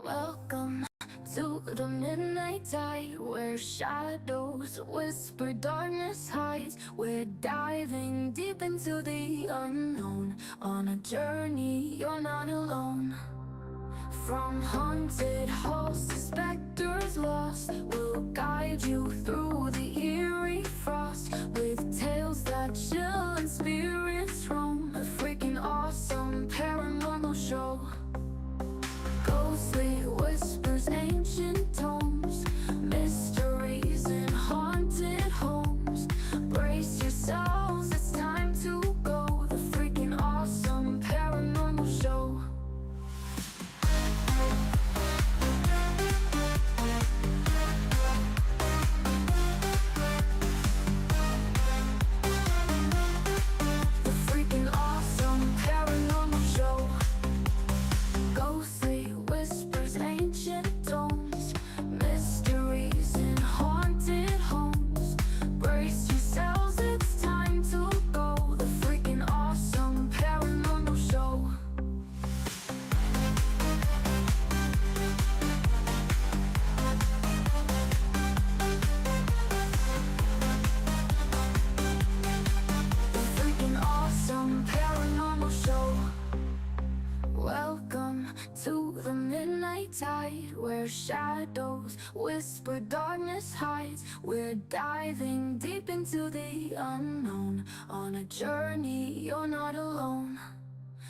Welcome to the midnight tide, where shadows whisper, darkness hides. We're diving deep into the unknown, on a journey you're not alone. From haunted halls to specters lost, we'll guide you through the eerie frost, with tales that chill and spirits roam. A freaking awesome paranormal show. Ghostly whispers, ancient tomes, mysteries in haunted homes. Brace yourselves, it's time to go. The freaking awesome paranormal show. The freaking awesome paranormal show. Ghostly whispers, ancient tomes, mysteries in haunted homes. Brace yourselves, it's time to go. The freaking awesome paranormal show. The freaking awesome paranormal show. Welcome to the midnight tide, where shadows whisper, darkness hides. We're diving deep into the unknown, on a journey you're not alone.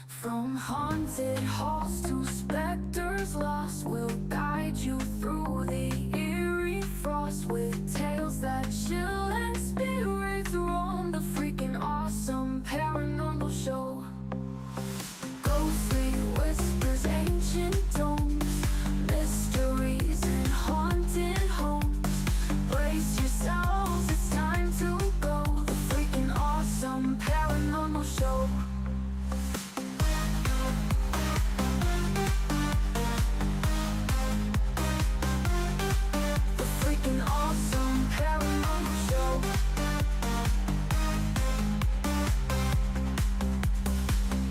From haunted halls to specters lost, we'll guide you through the eerie frost, with tales that chill and spirits roam. The freaking awesome paranormal show. Ghostly whispers, ancient tomes, mysteries in haunted homes. Brace yourselves, it's time to go. The freaking awesome paranormal show. The freaking awesome paranormal show.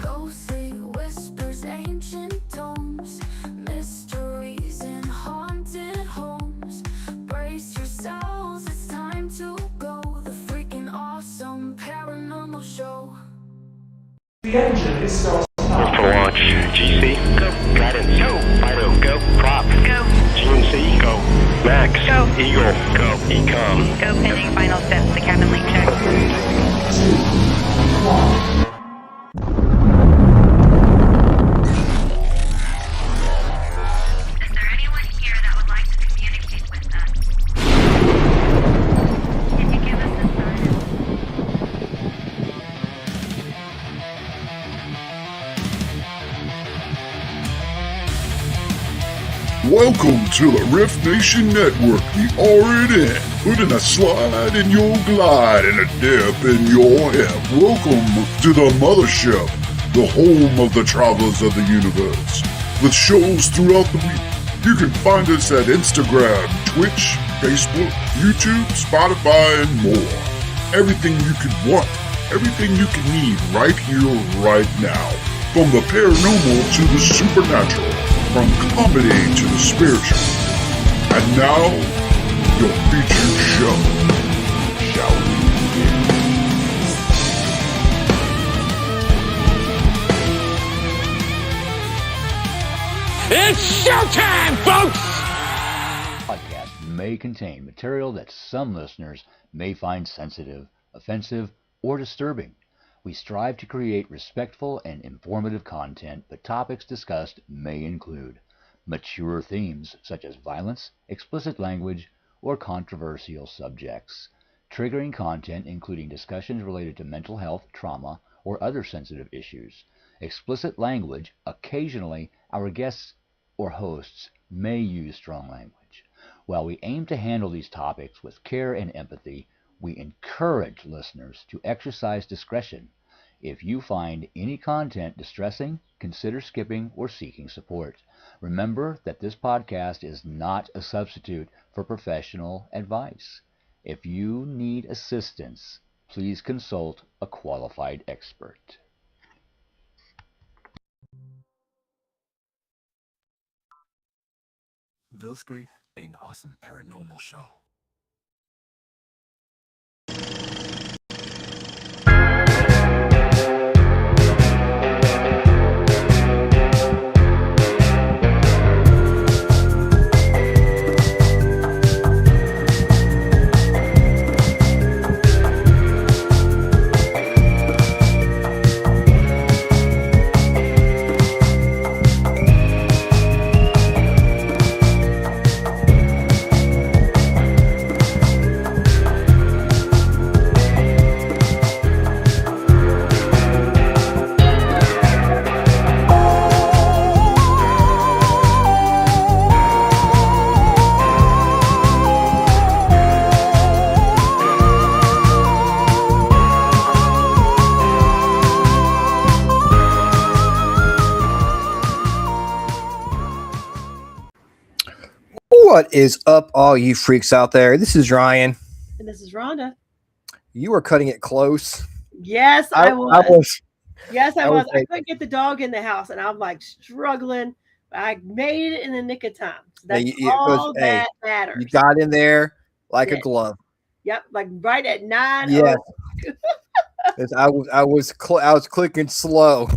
Ghostly whispers, ancient tomes, mysteries in haunted homes. Brace yourselves, it's time to go. The freaking awesome paranormal show. The engine is still stopped. For launch, GC, go. Guidance, go. Fido, go. Prop, go. GNC, go. Max, go. Eagle, go. Ecom, Go pending final steps to cabin link check. 2, 1. Is there anyone here that would like to communicate with us? Can you give us a sign? Welcome to the Rift Nation Network, the RNN, putting a slide in your glide and a dip in your hip. Welcome to the mothership, the home of the travelers of the universe. With shows throughout the week, you can find us at Instagram, Twitch, Facebook, YouTube, Spotify, and more. Everything you could want, everything you can need right here, right now. From the paranormal to the supernatural, from comedy to the spiritual. And now, your featured show. Shall we begin? It's showtime, folks! Podcast may contain material that some listeners may find sensitive, offensive, or disturbing. We strive to create respectful and informative content, but topics discussed may include mature themes such as violence, explicit language, or controversial subjects, triggering content including discussions related to mental health, trauma, or other sensitive issues, explicit language. Occasionally, our guests or hosts may use strong language. While we aim to handle these topics with care and empathy, we encourage listeners to exercise discretion. If you find any content distressing, consider skipping or seeking support. Remember that this podcast is not a substitute for professional advice. If you need assistance, please consult a qualified expert. The Freakin Awesome Paranormal Show. What is up, all you freaks out there? This is Ryan. And this is Rhonda. You were cutting it close. Yes, I was. Yes, I was. I like, couldn't get the dog in the house, and I'm like struggling. I made it in the nick of time. So that's that matters. You got in there like a glove. Yep, like right at 9. Yeah. I was clicking slow.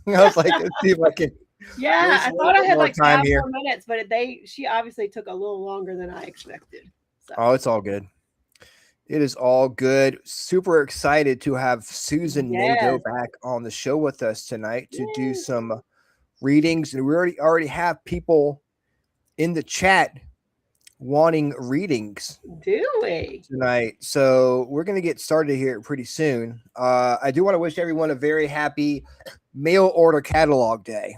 I was like, let's see if I can. Yeah, I thought I had like 5 here. more minutes, but she obviously took a little longer than I expected. So. Oh, it's all good. It is all good. Super excited to have Susan Nadeau back on the show with us tonight to do some readings. And we already have people in the chat wanting readings. Do we? Tonight. So we're going to get started here pretty soon. I do want to wish everyone a very happy mail order catalog day.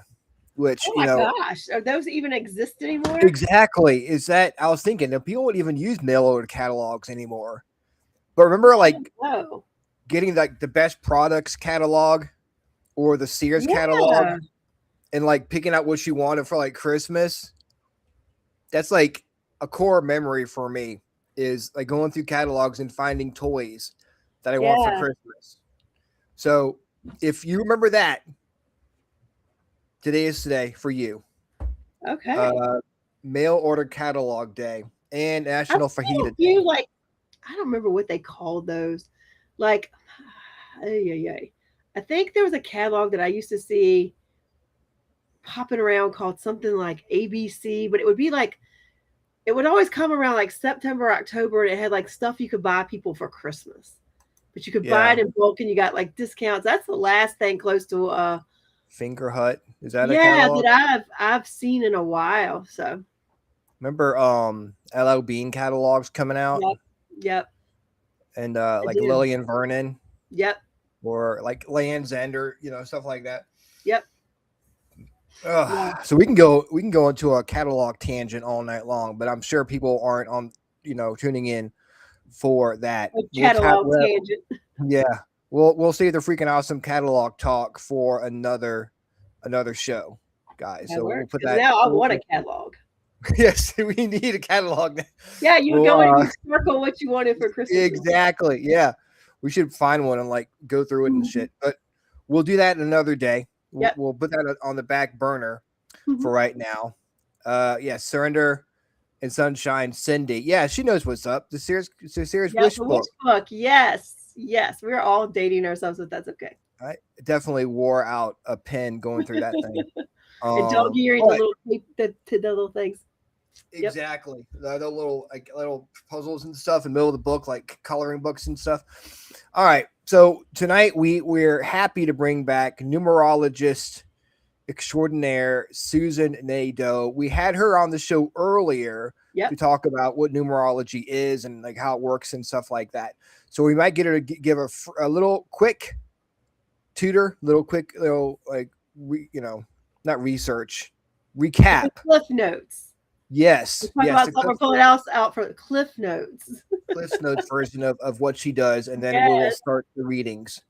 Which, oh my gosh, are those even exist anymore? Exactly. Is that I was thinking that people wouldn't even use mail order catalogs anymore. But remember, like getting like the best products catalog or the Sears catalog and like picking out what you wanted for like Christmas. That's like a core memory for me is like going through catalogs and finding toys that I want for Christmas. So if you remember that, today is today for you. Okay. Mail order catalog day and National Fajita Day. Like, I don't remember what they called those. Like, I think there was a catalog that I used to see popping around called something like ABC, but it would be like, it would always come around like September, October, and it had like stuff you could buy people for Christmas. But you could buy it in bulk and you got like discounts. That's the last thing close to Finger Hut. Is that a catalog? that I've seen in a while. So remember LL Bean catalogs coming out? Yep. And like Lillian Vernon. Yep. Or like Land's End or stuff like that. Yep. So we can go into a catalog tangent all night long, but I'm sure people aren't on tuning in for that. Catalog tangent. Yeah. We'll save the Freakin Awesome catalog talk for another show, guys. So we'll put that. Now I want a catalog. Yes, we need a catalog. Yeah, you go and you circle what you wanted for Christmas. Exactly. Yeah, we should find one and like go through it and shit. But we'll do that another day. We'll put that on the back burner for right now. Surrender and Sunshine Cindy. Yeah, she knows what's up. The Sears Wish book. Yes. We're all dating ourselves, but that's okay. I definitely wore out a pen going through that thing. And dog earring, the little things. Exactly. The little puzzles and stuff in the middle of the book, like coloring books and stuff. All right. So tonight we're happy to bring back numerologist extraordinaire Susan Nadeau. We had her on the show earlier to talk about what numerology is and like how it works and stuff like that. So we might get her to give a little quick not research, recap. Cliff notes. Yes. We're talking about something, pulling else out for the Cliff Notes. Cliff Notes version of what she does, and then we'll start the readings.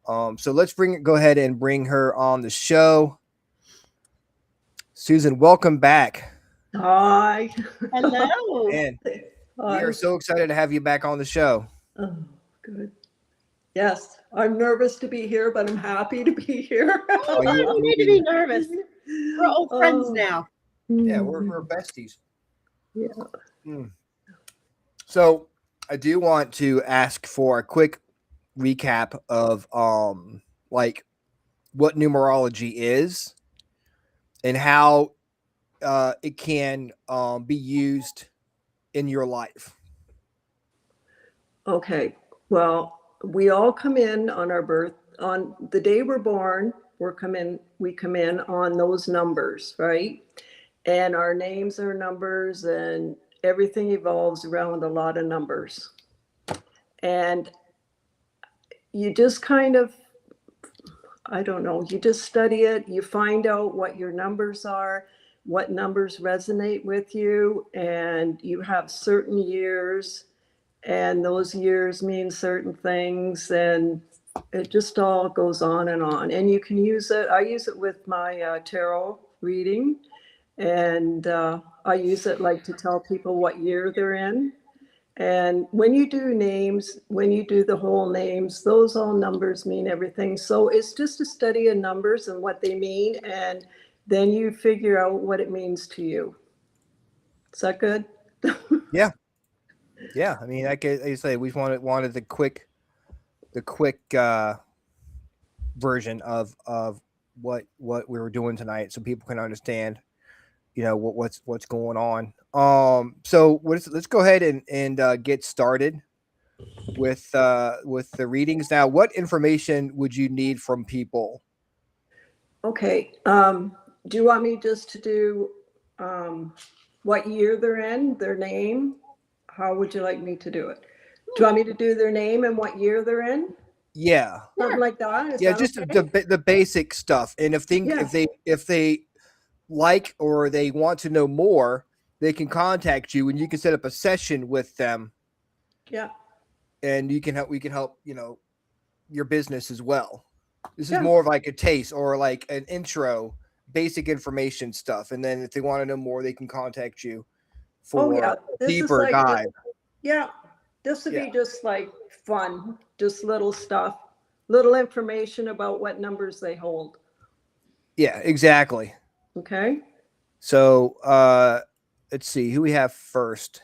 So let's go ahead and bring her on the show. Susan, welcome back. Hi. Hello. And we are so excited to have you back on the show. Oh, good. Yes, I'm nervous to be here, but I'm happy to be here. You need to be nervous. We're old friends now. Yeah, we're besties. So I do want to ask for a quick recap of like what numerology is and how it can be used in your life. Okay. Well, we all come in on our birth, on the day we're born, we come in on those numbers, right? And our names are numbers and everything evolves around a lot of numbers. And you just kind of, I don't know, you just study it, you find out what your numbers are, what numbers resonate with you, and you have certain years, and those years mean certain things, and it just all goes on. And you can use it. I use it with my tarot reading, and I use it like to tell people what year they're in. And when you do names, when you do the whole names, those all numbers mean everything. So it's just a study of numbers and what they mean. And then you figure out what it means to you. Is that good? Yeah. Yeah. I mean, like I say, we wanted the quick version of what we were doing tonight, so people can understand, you know, what's going on. So let's go ahead and get started with the readings. Now, what information would you need from people? Okay. Do you want me just to do what year they're in, their name? How would you like me to do it? Do you want me to do their name and what year they're in? Yeah. Something like that? Is Yeah, that just okay? the basic stuff. And if they like or they want to know more, they can contact you and you can set up a session with them. Yeah. And we can help, you know, your business as well. This is more of like a taste or like an intro, basic information stuff. And then if they want to know more, they can contact you for This deeper is like dive. this would be just like fun, just little stuff, little information about what numbers they hold. Yeah, exactly. Okay. So let's see who we have first.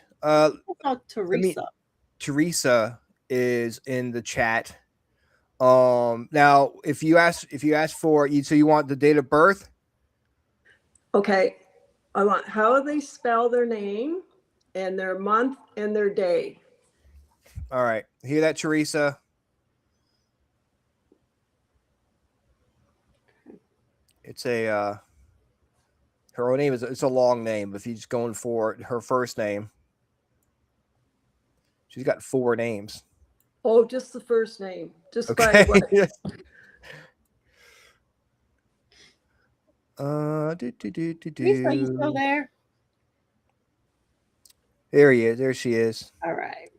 Teresa. Teresa is in the chat. Now if you ask for you, so you want the date of birth? Okay. I want how they spell their name and their month and their day. All right. Hear that, Teresa? It's a her own name it's a long name. If he's going for her first name, she's got 4 names. Oh, just the first name. Just Okay. by what? Teresa, you still there? There he is. There she is. All right.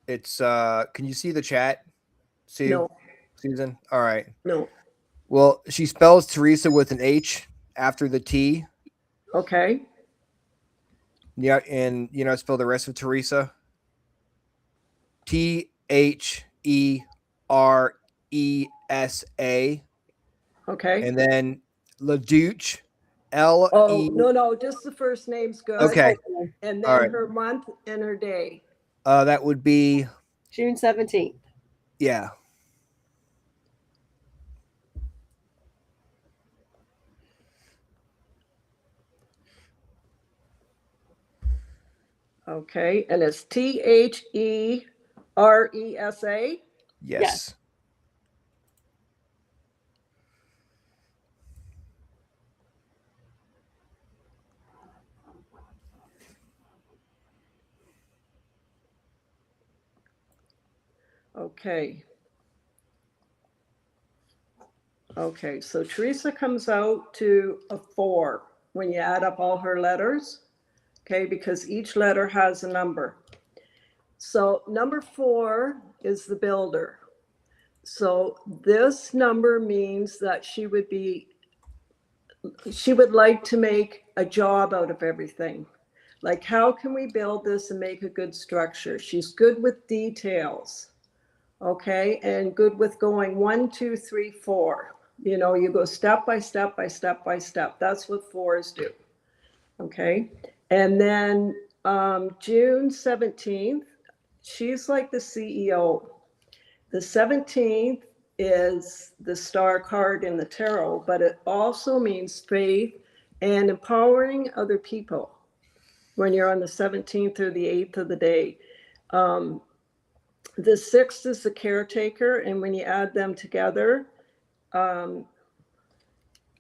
It's can you see the chat? No. Susan? All right. No. Well, she spells Teresa with an H after the T. Okay. Yeah, and you know, spell the rest of Teresa. THERESA. Okay. And then LeDouche. LE. Oh, no, just the first name's good. Okay. And All then right. her month and her day. That would be June 17th. Yeah. Okay, and it's THERESA. Yes. Okay. Okay, so Teresa comes out to a 4 when you add up all her letters. Okay, because each letter has a number. So number 4 is the builder. So this number means that she would like to make a job out of everything. Like, how can we build this and make a good structure? She's good with details, okay, and good with going 1, 2, 3, 4. You know, you go step by step by step by step. That's what 4s do. Okay. And then June 17th, she's like the CEO. The 17th is the star card in the tarot, but it also means faith and empowering other people when you're on the 17th or the 8th of the day. The 6th is the caretaker, and when you add them together, and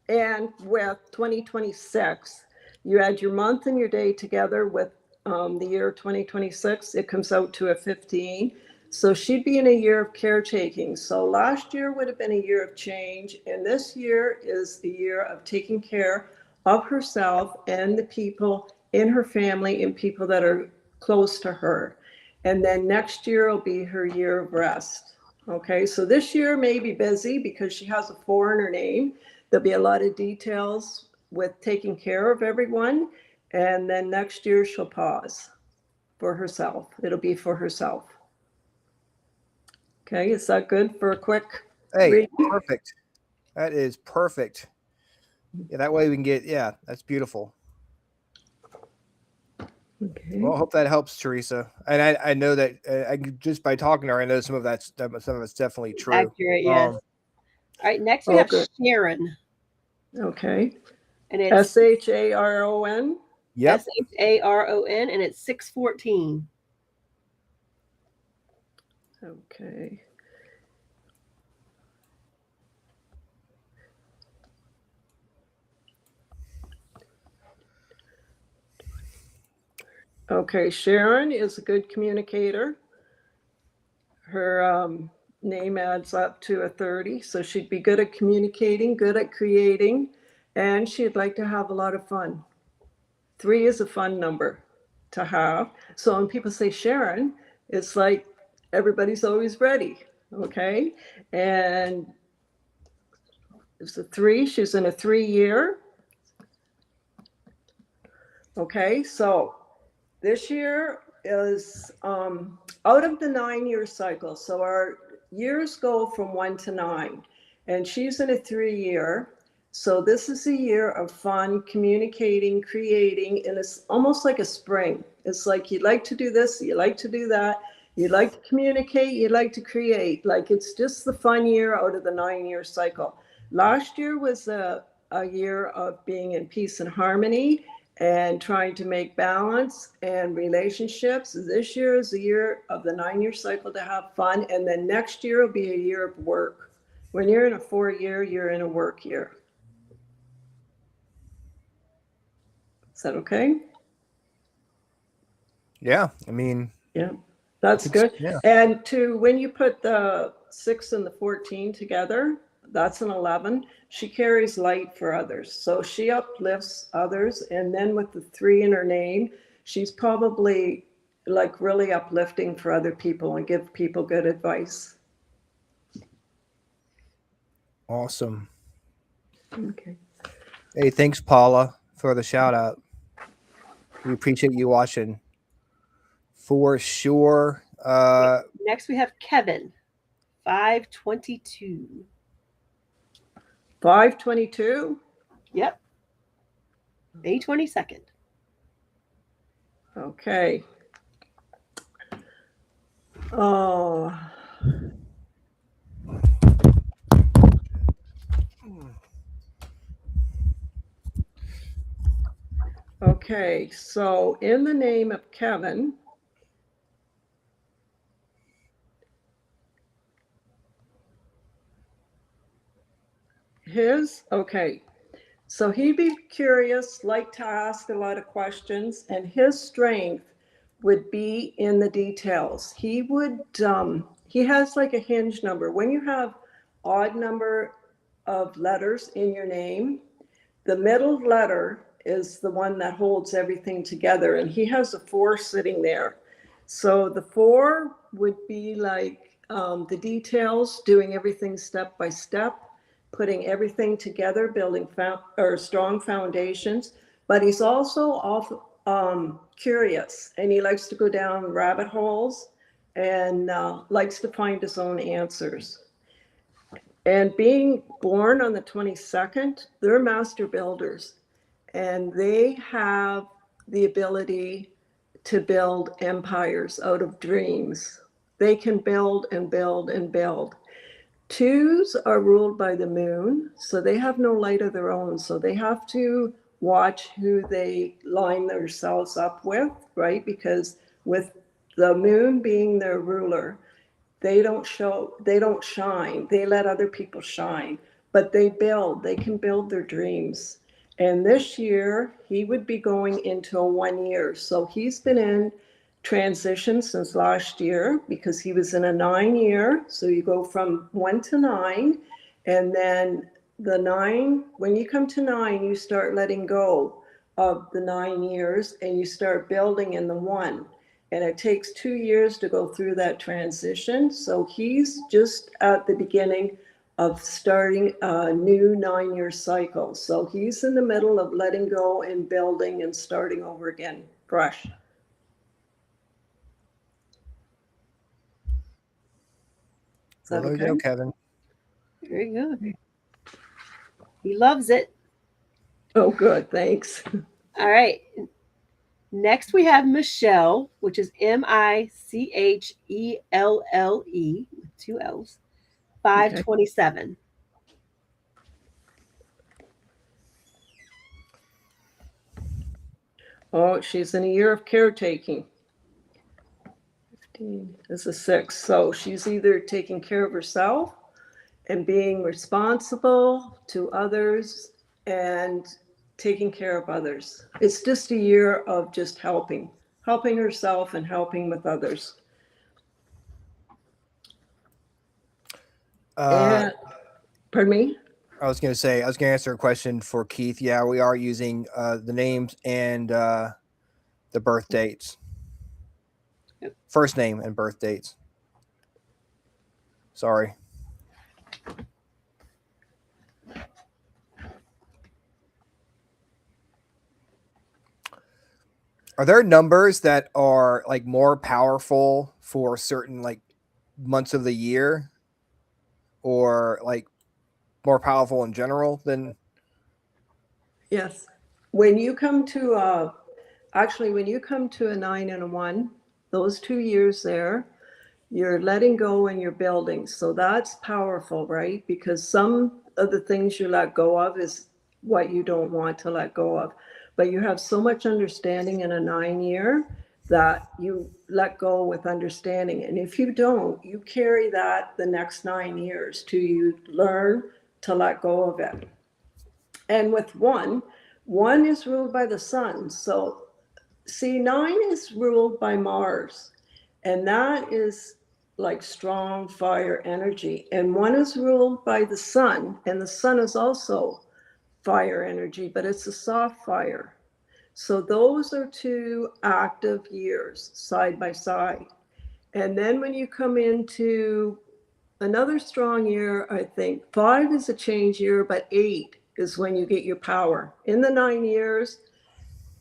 with 2026, you add your month and your day together with the year 2026, it comes out to a 15. So she'd be in a year of caretaking. So last year would have been a year of change, and this year is the year of taking care of herself and the people in her family and people that are close to her. And then next year will be her year of rest. Okay, so this year may be busy because she has a 4 in her name. There'll be a lot of details with taking care of everyone. And then next year she'll pause for herself. It'll be for herself. Okay, is that good for a quick reading? Perfect. That is perfect. Yeah, that way we can get, that's beautiful. Okay. Well, I hope that helps, Teresa. And I know that just by talking to her, I know some of it's definitely true. Accurate, yes. All right, next we have Sharon. Okay. And it's SHARON. Yep. SHARON, and it's 614. Okay. Okay, Sharon is a good communicator. Her name adds up to a 30, so she'd be good at communicating, good at creating, and she'd like to have a lot of fun. 3 is a fun number to have. So when people say Sharon, it's like everybody's always ready, okay? And it's a 3, she's in a 3-year. Okay, so this year is out of the 9-year cycle. So our years go from 1 to 9, and she's in a 3-year. So this is a year of fun, communicating, creating, and it's almost like a spring. It's like you like to do this, you like to do that, you like to communicate, you like to create. Like it's just the fun year out of the 9-year cycle. Last year was a year of being in peace and harmony and trying to make balance and relationships. This year is the year of the 9-year cycle to have fun. And then next year will be a year of work. When you're in a 4-year, you're in a work year. Is that okay? Yeah, I mean. Yeah, that's good. Yeah. And when you put the 6 and the 14 together, that's an 11. She carries light for others. So she uplifts others. And then with the 3 in her name, she's probably like really uplifting for other people and give people good advice. Awesome. Okay. Hey, thanks, Paula, for the shout out. We appreciate you watching for sure. Next we have Kevin, 522. 522? Yep. May 22nd. Okay. Oh. Okay, so in the name of Kevin, so he'd be curious, like to ask a lot of questions, and his strength would be in the details. He has like a hinge number. When you have odd number of letters in your name, the middle letter is the one that holds everything together, and he has a 4 sitting there. So the 4 would be like the details, doing everything step by step, putting everything together, building strong foundations. But he's also curious, and he likes to go down rabbit holes and likes to find his own answers. And being born on the 22nd, they're master builders. and they have the ability to build empires out of dreams. They can build and build and build. Twos are ruled by the moon, so they have no light of their own. So they have to watch who they line themselves up with, right? Because with the moon being their ruler, they don't shine. They let other people shine, but they can build their dreams. And this year, he would be going into a 1 year. So he's been in transition since last year because he was in a 9 year. So you go from 1 to 9. And then the 9, when you come to 9, you start letting go of the 9 years and you start building in the 1. And it takes 2 years to go through that transition. So he's just at the beginning of starting a new 9-year cycle. So he's in the middle of letting go and building and starting over again, fresh. Is that There you okay? go, Kevin. Very good. He loves it. Oh, good. Thanks. All right. Next, we have Michelle, which is Michelle with 2 L's, 527. Oh, she's in a year of caretaking. 15 is a 6. So she's either taking care of herself and being responsible to others and taking care of others. It's just a year of just helping herself and helping with others. And, pardon me? I was going to answer a question for Keith. Yeah, we are using the names and the birth dates. Yep. First name and birth dates. Sorry. Are there numbers that are like more powerful for certain like months of the year, or like more powerful in general than? Yes. When you come to a 9 and a 1, those 2 years there, you're letting go and you're building. So that's powerful, right? Because some of the things you let go of is what you don't want to let go of. But you have so much understanding in a 9 year that you let go with understanding. And if you don't, you carry that the next 9 years till you learn to let go of it. And with 1 is ruled by the sun. So see, 9 is ruled by Mars, and that is like strong fire energy. And 1 is ruled by the sun, and the sun is also fire energy, but it's a soft fire. So those are 2 active years side by side. And then when you come into another strong year, I think 5 is a change year, but 8 is when you get your power. In the 9 years,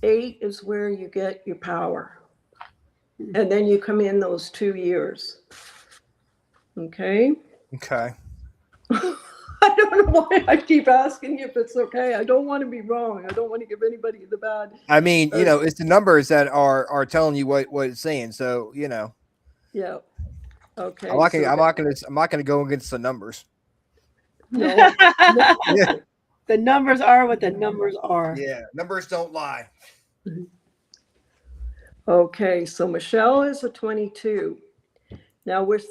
8 is where you get your power. And then you come in those 2 years. Okay? Okay. I don't know why I keep asking you if it's okay. I don't want to be wrong. I don't want to give anybody the bad. I mean, it's the numbers that are telling you what it's saying. So, Yeah. Okay. I'm not gonna go against the numbers. No. Yeah. The numbers are what the numbers are. Yeah, numbers don't lie. Okay, so Michelle is a 22. Now with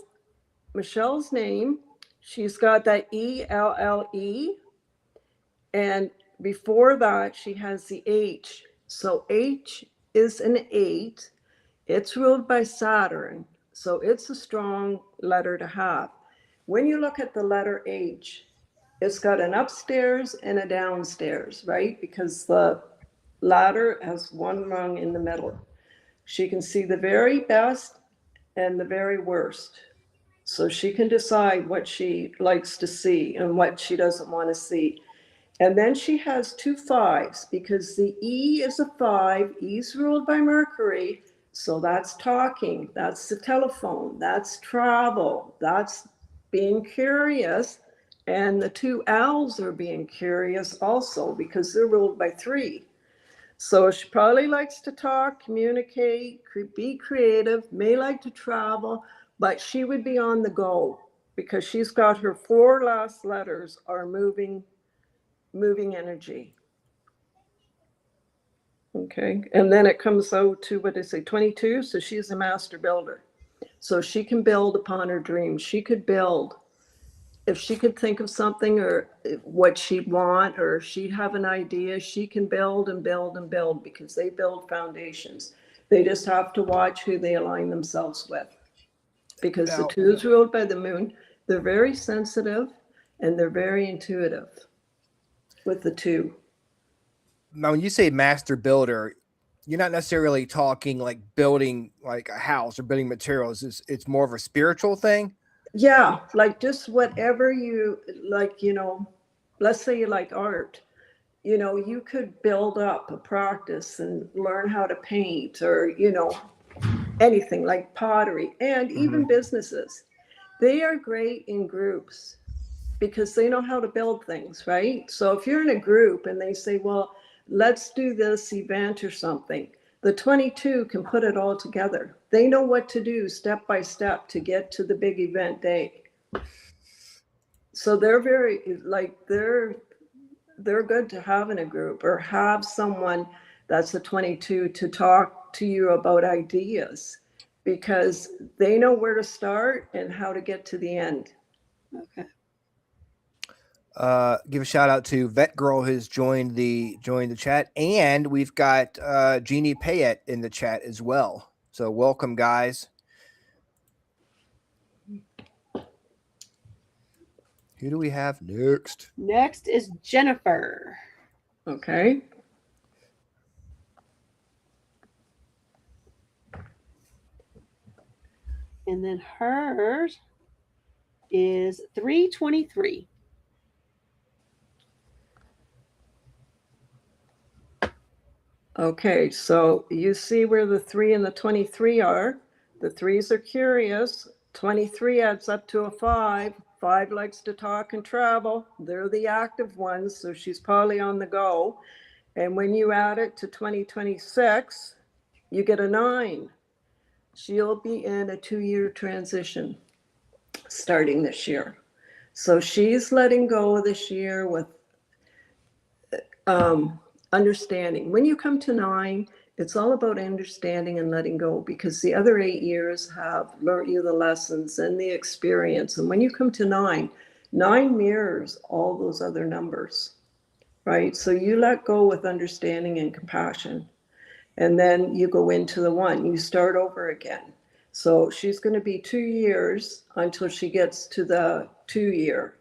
Michelle's name, she's got that ELLE, and before that she has the H. So H is an 8. It's ruled by Saturn, so it's a strong letter to have. When you look at the letter H, it's got an upstairs and a downstairs, right? Because the ladder has 1 rung in the middle. She can see the very best and the very worst. So she can decide what she likes to see and what she doesn't want to see. And then she has 2 5s because the E is a 5. E's ruled by Mercury. So that's talking, that's the telephone, that's travel, that's being curious. And the 2 L's are being curious also because they're ruled by 3. So she probably likes to talk, communicate, be creative, may like to travel, but she would be on the go because she's got her 4 last letters are moving energy. Okay, and then it comes out to, what did I say, 22? So she's a master builder. So she can build upon her dreams. She could build. If she could think of something or what she'd want, or she'd have an idea, she can build and build and build because they build foundations. They just have to watch who they align themselves with. Because the 2 is ruled by the moon. They're very sensitive and they're very intuitive with the 2. Now, when you say master builder, you're not necessarily talking like building like a house or building materials. It's more of a spiritual thing. Yeah, like just whatever you like, let's say you like art, you could build up a practice and learn how to paint or, anything like pottery and even businesses. They are great in groups because they know how to build things, right? So if you're in a group and they say, well, let's do this event or something, the 22 can put it all together. They know what to do step by step to get to the big event day. So they're very, like, they're good to have in a group or have someone that's a 22 to talk to you about ideas because they know where to start and how to get to the end. Okay. Give a shout out to Vet Girl who's joined the chat, and we've got Jeannie Payette in the chat as well. So welcome, guys. Who do we have next? Next is Jennifer. Okay. And then hers is 323. Okay, so you see where the 3 and the 23 are. The 3s are curious. 23 adds up to a 5. 5 likes to talk and travel. They're the active ones, so she's probably on the go. And when you add it to 2026, you get a 9. She'll be in a 2-year transition starting this year. So she's letting go this year with understanding. When you come to 9, it's all about understanding and letting go because the other 8 years have learned you the lessons and the experience. And when you come to 9, 9 mirrors all those other numbers, right? So you let go with understanding and compassion. And then you go into the 1, you start over again. So she's going to be 2 years until she gets to the 2 year.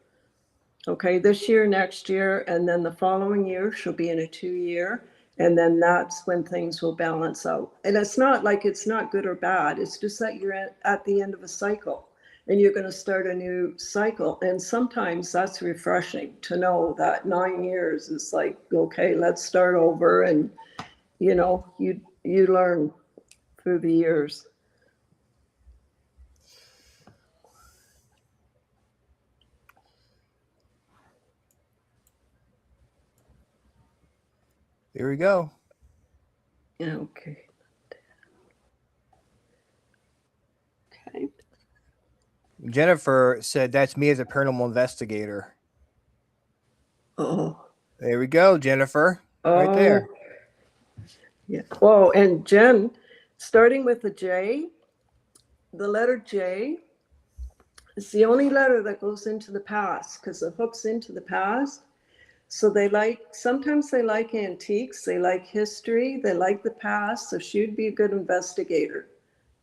Okay, this year, next year, and then the following year, she'll be in a 2 year. And then that's when things will balance out. And it's not like it's not good or bad. It's just that you're at the end of a cycle and you're going to start a new cycle. And sometimes that's refreshing to know that 9 years is like, okay, let's start over. And, you learn through the years. Here we go. Okay. Okay. Jennifer said, that's me as a paranormal investigator. Oh. There we go, Jennifer. Right there. Yeah. Oh, and Jen, starting with the J, the letter J is the only letter that goes into the past because it hooks into the past. So sometimes they like antiques, they like history, they like the past. So she'd be a good investigator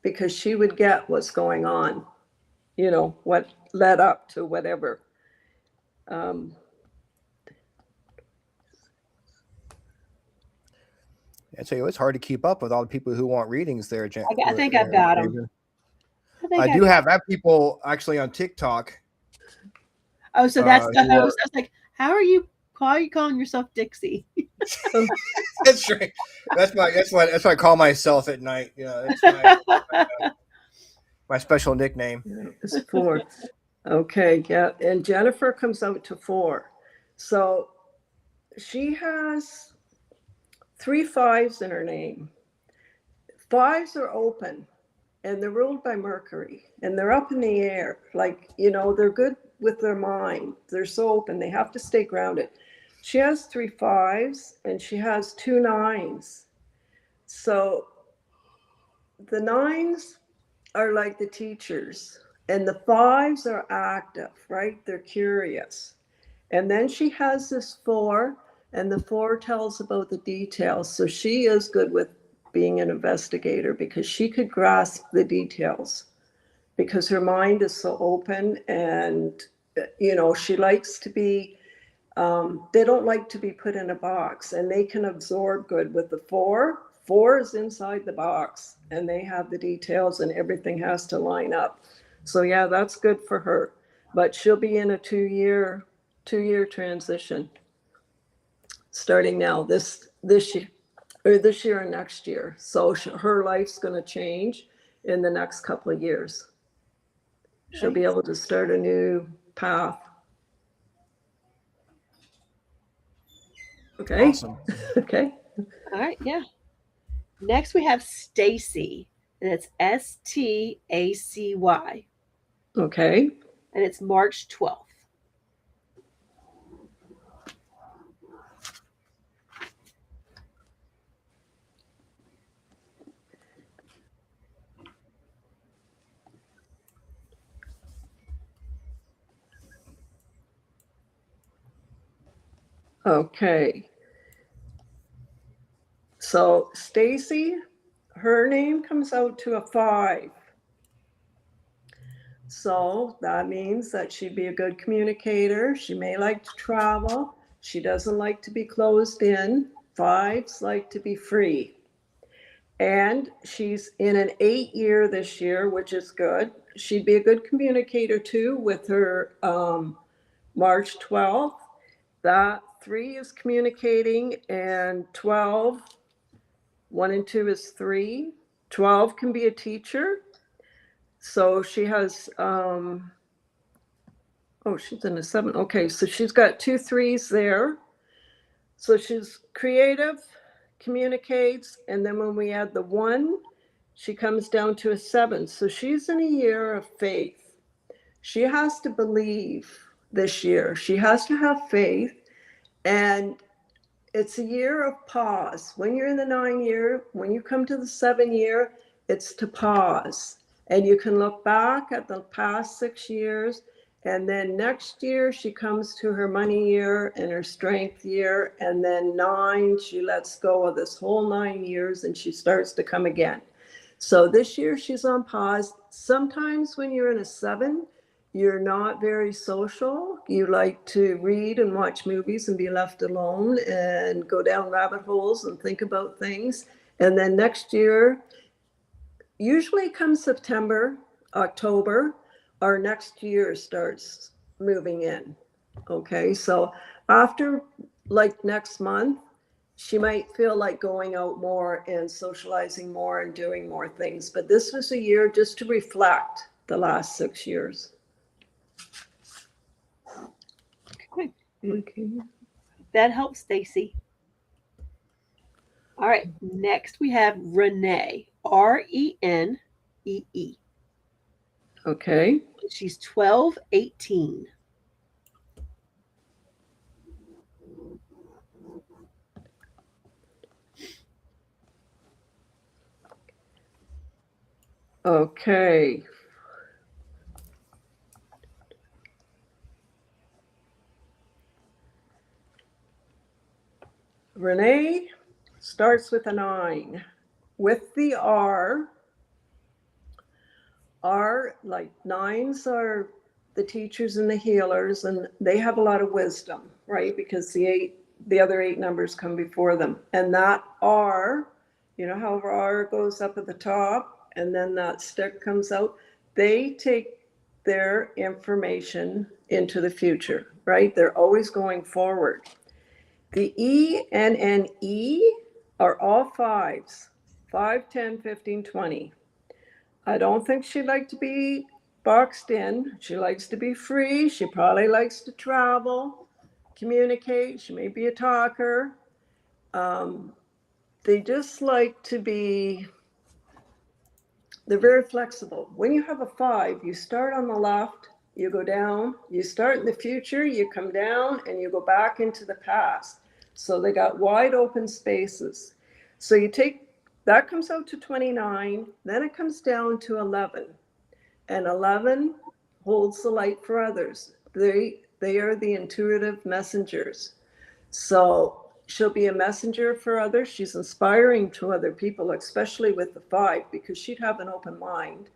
because she would get what's going on, what led up to whatever. I tell you, it's hard to keep up with all the people who want readings there, Jen. I think I've got them. I do have people actually on TikTok. Oh, so that's the host. I was like, how are you calling yourself Dixie? That's right. That's what I call myself at night. That's my special nickname. Yeah, it's 4. Okay, yeah. And Jennifer comes out to 4. So she has 3 5s in her name. 5s are open and they're ruled by Mercury and they're up in the air. Like, you know, they're good with their mind. They're so open. They have to stay grounded. She has 3 5s and she has 2 9s. So the 9s are like the teachers and the 5s are active, right? They're curious. And then she has this 4 and the 4 tells about the details. So she is good with being an investigator because she could grasp the details because her mind is so open and, you know, she likes to be, they don't like to be put in a box and they can absorb good with the 4. 4 is inside the box and they have the details and everything has to line up. So yeah, that's good for her, but she'll be in a 2-year transition starting now this year and next year. So her life's going to change in the next couple of years. She'll be able to start a new path. Okay. Awesome. Okay. All right. Yeah. Next we have Stacy, and it's Stacy. Okay. And it's March 12th. Okay. So Stacy, her name comes out to a 5. So that means that she'd be a good communicator. She may like to travel. She doesn't like to be closed in. 5s like to be free. And she's in an 8-year this year, which is good. She'd be a good communicator too with her March 12th. That 3 is communicating and 12, 1 and 2 is 3. 12 can be a teacher. So she has, she's in a 7. Okay, so she's got 2 3s there. So she's creative, communicates, and then when we add the 1, she comes down to a 7. So she's in a year of faith. She has to believe this year. She has to have faith. And it's a year of pause. When you're in the 9 year, when you come to the 7 year, it's to pause. And you can look back at the past 6 years. And then next year, she comes to her money year and her strength year. And then 9, she lets go of this whole 9 years and she starts to come again. So this year, she's on pause. Sometimes when you're in a 7, you're not very social. You like to read and watch movies and be left alone and go down rabbit holes and think about things. And then next year, usually comes September, October, our next year starts moving in. Okay, so after like next month, she might feel like going out more and socializing more and doing more things. But this was a year just to reflect the last 6 years. Okay. That helps, Stacy. All right. Next we have Renee. RENEE. Okay. She's 1218. Okay. Renee starts with a 9. With the R, like 9s are the teachers and the healers, and they have a lot of wisdom, right? Because the other 8 numbers come before them. And that R, you know how R goes up at the top and then that stick comes out? They take their information into the future, right? They're always going forward. The ENNE are all 5s, 5, 10, 15, 20. I don't think she'd like to be boxed in. She likes to be free. She probably likes to travel, communicate. She may be a talker. they just like to be, they're very flexible. When you have a 5, you start on the left, you go down, you start in the future, you come down, and you go back into the past. So they got wide open spaces. So you take, that comes out to 29, then it comes down to 11. And 11 holds the light for others. They are the intuitive messengers. So she'll be a messenger for others. She's inspiring to other people, especially with the 5, because she'd have an open mind.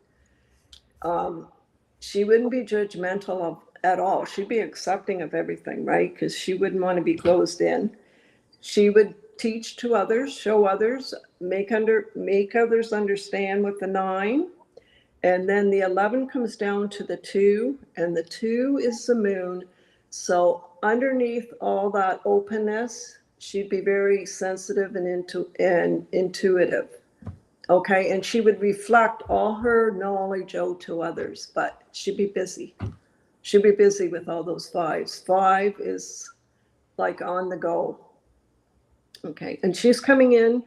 She wouldn't be judgmental at all. She'd be accepting of everything, right? Because she wouldn't want to be closed in. She would teach to others, show others, make others understand with the 9. And then the 11 comes down to the 2, and the 2 is the moon. So underneath all that openness, she'd be very sensitive and intuitive. Okay, and she would reflect all her knowledge out to others, but she'd be busy. She'd be busy with all those 5s. 5 is like on the go. Okay, and she's coming in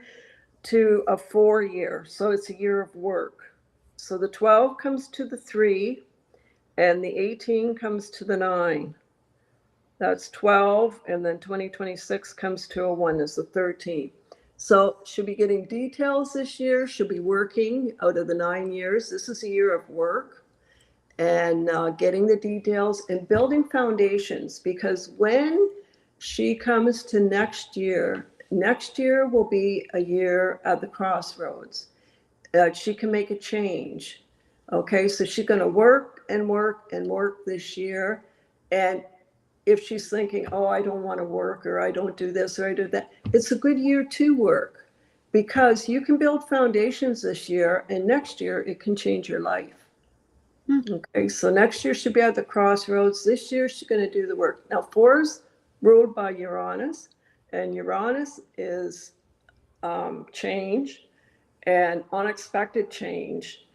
to a 4 year, so it's a year of work. So the 12 comes to the 3, and the 18 comes to the 9. That's 12, and then 2026 comes to a 1 is the 13. So she'll be getting details this year. She'll be working out of the 9 years. This is a year of work and getting the details and building foundations, because when she comes to next year will be a year at the crossroads. She can make a change. Okay, so she's going to work and work and work this year. And if she's thinking, oh, I don't want to work, or I don't do this, or I do that, it's a good year to work, because you can build foundations this year, and next year it can change your life. Okay, so next year she'll be at the crossroads. This year she's going to do the work. Now, 4's ruled by Uranus, and Uranus is change and unexpected change.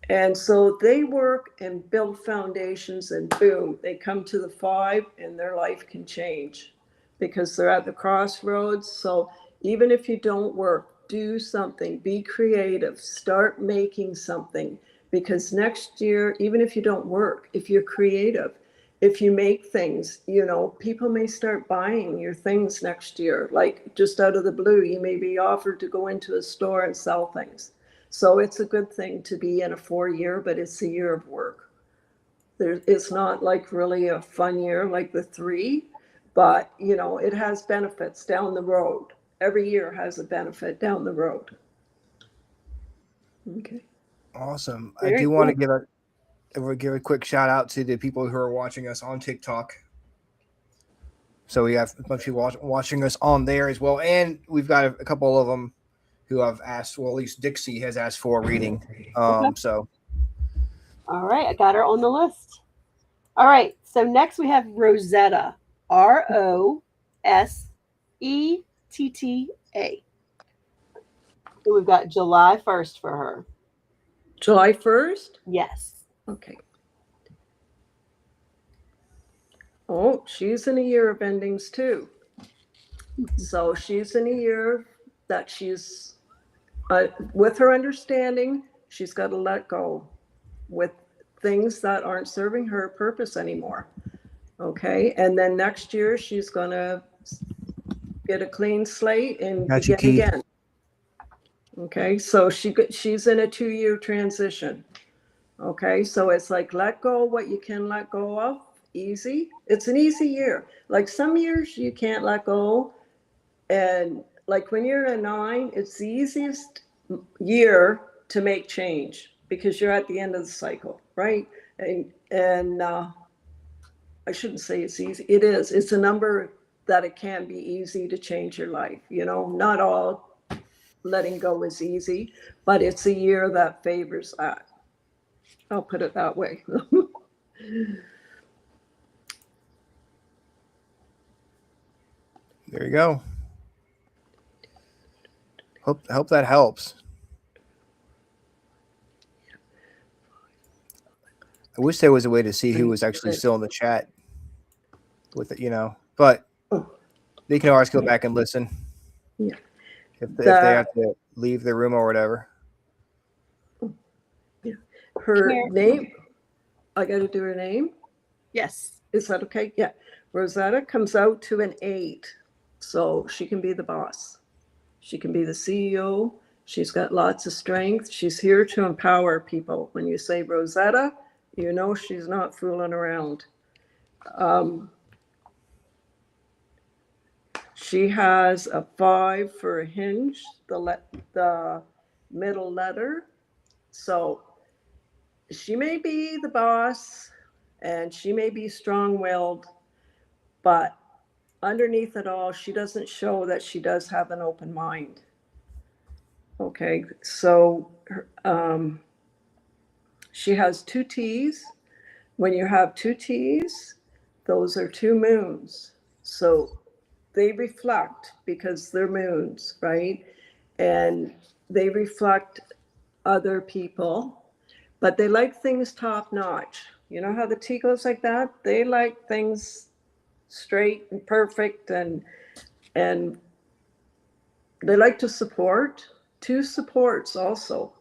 And so they work and build foundations, and boom, they come to the 5, and their life can change because they're at the crossroads. So even if you don't work, do something, be creative, start making something, because next year, even if you don't work, if you're creative, if you make things, people may start buying your things next year. Like just out of the blue, you may be offered to go into a store and sell things. So it's a good thing to be in a 4 year, but it's a year of work. It's not like really a fun year like the 3, but it has benefits down the road. Every year has a benefit down the road. Okay. Awesome. Very I do cool. want to give a quick shout out to the people who are watching us on TikTok. So we have a bunch of people watching us on there as well, and we've got a couple of them who have asked. Well, at least Dixie has asked for a reading. Okay. So, all right, I got her on the list. All right, so next we have Rosetta, ROSETTA. So we've got July 1st for her. July 1st? Yes. Okay. Oh, she's in a year of endings too. So she's in a year that she's, with her understanding, she's got to let go with things that aren't serving her purpose anymore. Okay. And then next year, she's going to get a clean slate and begin again. Okay. So she's in a 2-year transition. Okay. So it's like, let go what you can let go of. Easy. It's an easy year. Like some years you can't let go. And like when you're a 9, it's the easiest year to make change because you're at the end of the cycle, right? And I shouldn't say it's easy. It is. It's a number that it can be easy to change your life. Not all letting go is easy, but it's a year that favors that. I'll put it that way. there you go. Hope that helps. I wish there was a way to see who was actually still in the chat with it, but they can always go back and listen. Yeah. if they have to leave the room or whatever. Her name, I got to do her name? Yes. Is that okay? Yeah. Rosetta comes out to an 8. So she can be the boss. She can be the CEO. She's got lots of strength. She's here to empower people. When you say Rosetta, you know she's not fooling around. She has a 5 for a hinge, the middle letter. So she may be the boss and she may be strong-willed, but underneath it all, she doesn't show that she does have an open mind. Okay, so she has 2 T's. When you have 2 T's, those are 2 moons. So they reflect because they're moons, right? And they reflect other people, but they like things top notch. You know how the T goes like that? They like things straight and perfect, and they like to support. 2 supports also.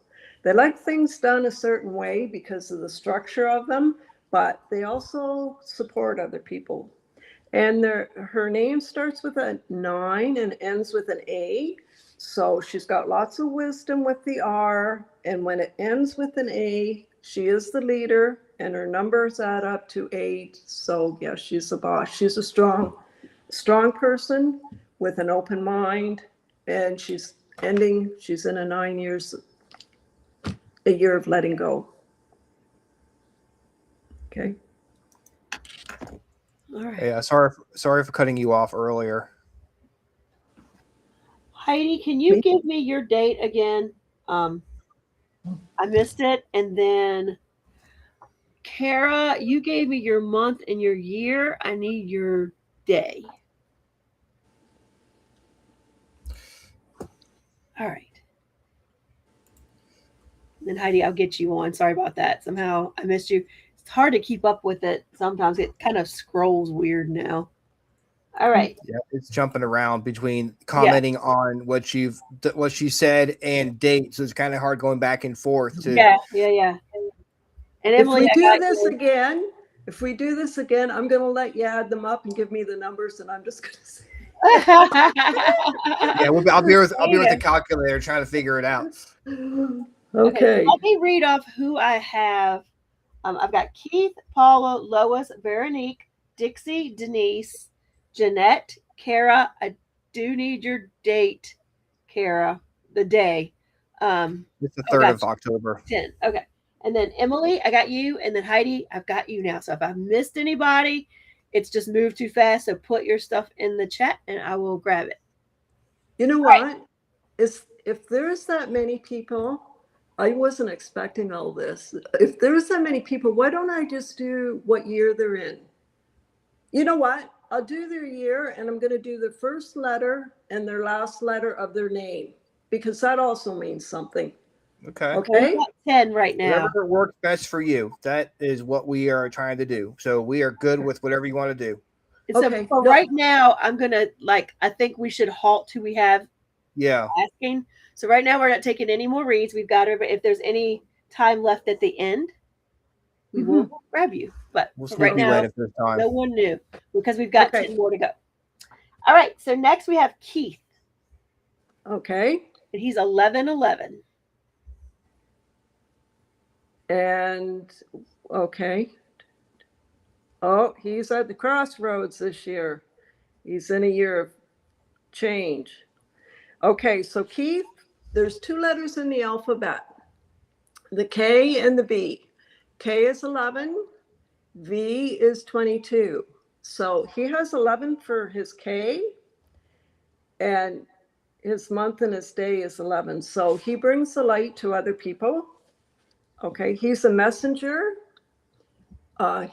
They like things done a certain way because of the structure of them, but they also support other people. And her name starts with a 9 and ends with an A. So she's got lots of wisdom with the R. And when it ends with an A, she is the leader and her numbers add up to 8. So yeah, she's the boss. She's a strong person with an open mind. And she's in a 9 years, a year of letting go. Okay. All right. Yeah, sorry for cutting you off earlier. Heidi, can you give me your date again? I missed it. And then Kara, you gave me your month and your year. I need your day. All right. And Heidi, I'll get you on. Sorry about that. Somehow I missed you. It's hard to keep up with it. Sometimes it kind of scrolls weird now. All right. Yeah, it's jumping around between commenting on what she said and dates. So it's kind of hard going back and forth too. Yeah. And Emily, if we do this again, I'm going to let you add them up and give me the numbers, and I'm just going to say. Yeah, I'll be with the calculator trying to figure it out. Okay. Let me read off who I have. I've got Keith, Paula, Lois, Veronique, Dixie, Denise, Jeanette, Kara. I do need your date, Kara. The day. It's the 3rd of October. 10. Okay. And then Emily, I got you. And then Heidi, I've got you now. So if I've missed anybody, it's just moved too fast. So put your stuff in the chat and I will grab it. You know what? Right. If there's that many people, I wasn't expecting all this. If there's that many people, why don't I just do what year they're in? You know what? I'll do their year, and I'm going to do the first letter and their last letter of their name, because that also means something. Okay. Okay. 10 right now. Whatever works best for you. That is what we are trying to do. So we are good with whatever you want to do. So for right now, I'm going to I think we should halt till we have asking. So right now we're not taking any more reads. We've got if there's any time left at the end, we will grab you. But right now, no one knew because we've got 10 more to go. All right. So next we have Keith. Okay. And he's 11/11. And okay. Oh, he's at the crossroads this year. He's in a year of change. Okay, so Keith, there's 2 letters in the alphabet, the K and the B. K is 11, V is 22. So he has 11 for his K, and his month and his day is 11. So he brings the light to other people. Okay, he's a messenger.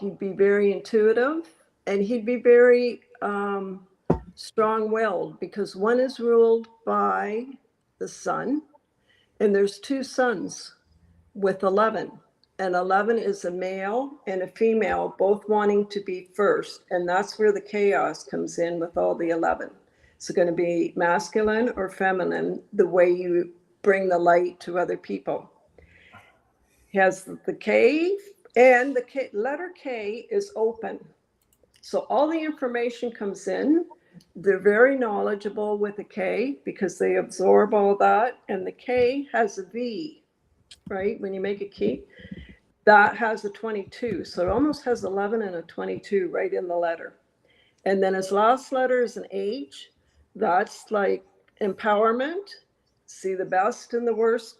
He'd be very intuitive, and he'd be very strong-willed, because one is ruled by the sun, and there's 2 suns with 11, and 11 is a male and a female both wanting to be first, and that's where the chaos comes in with all the 11. Is it going to be masculine or feminine, the way you bring the light to other people? He has the K, and the letter K is open. So all the information comes in. They're very knowledgeable with the K because they absorb all that. And the K has a V, right? When you make a key, that has a 22. So it almost has 11 and a 22 right in the letter. And then his last letter is an H. That's like empowerment, see the best and the worst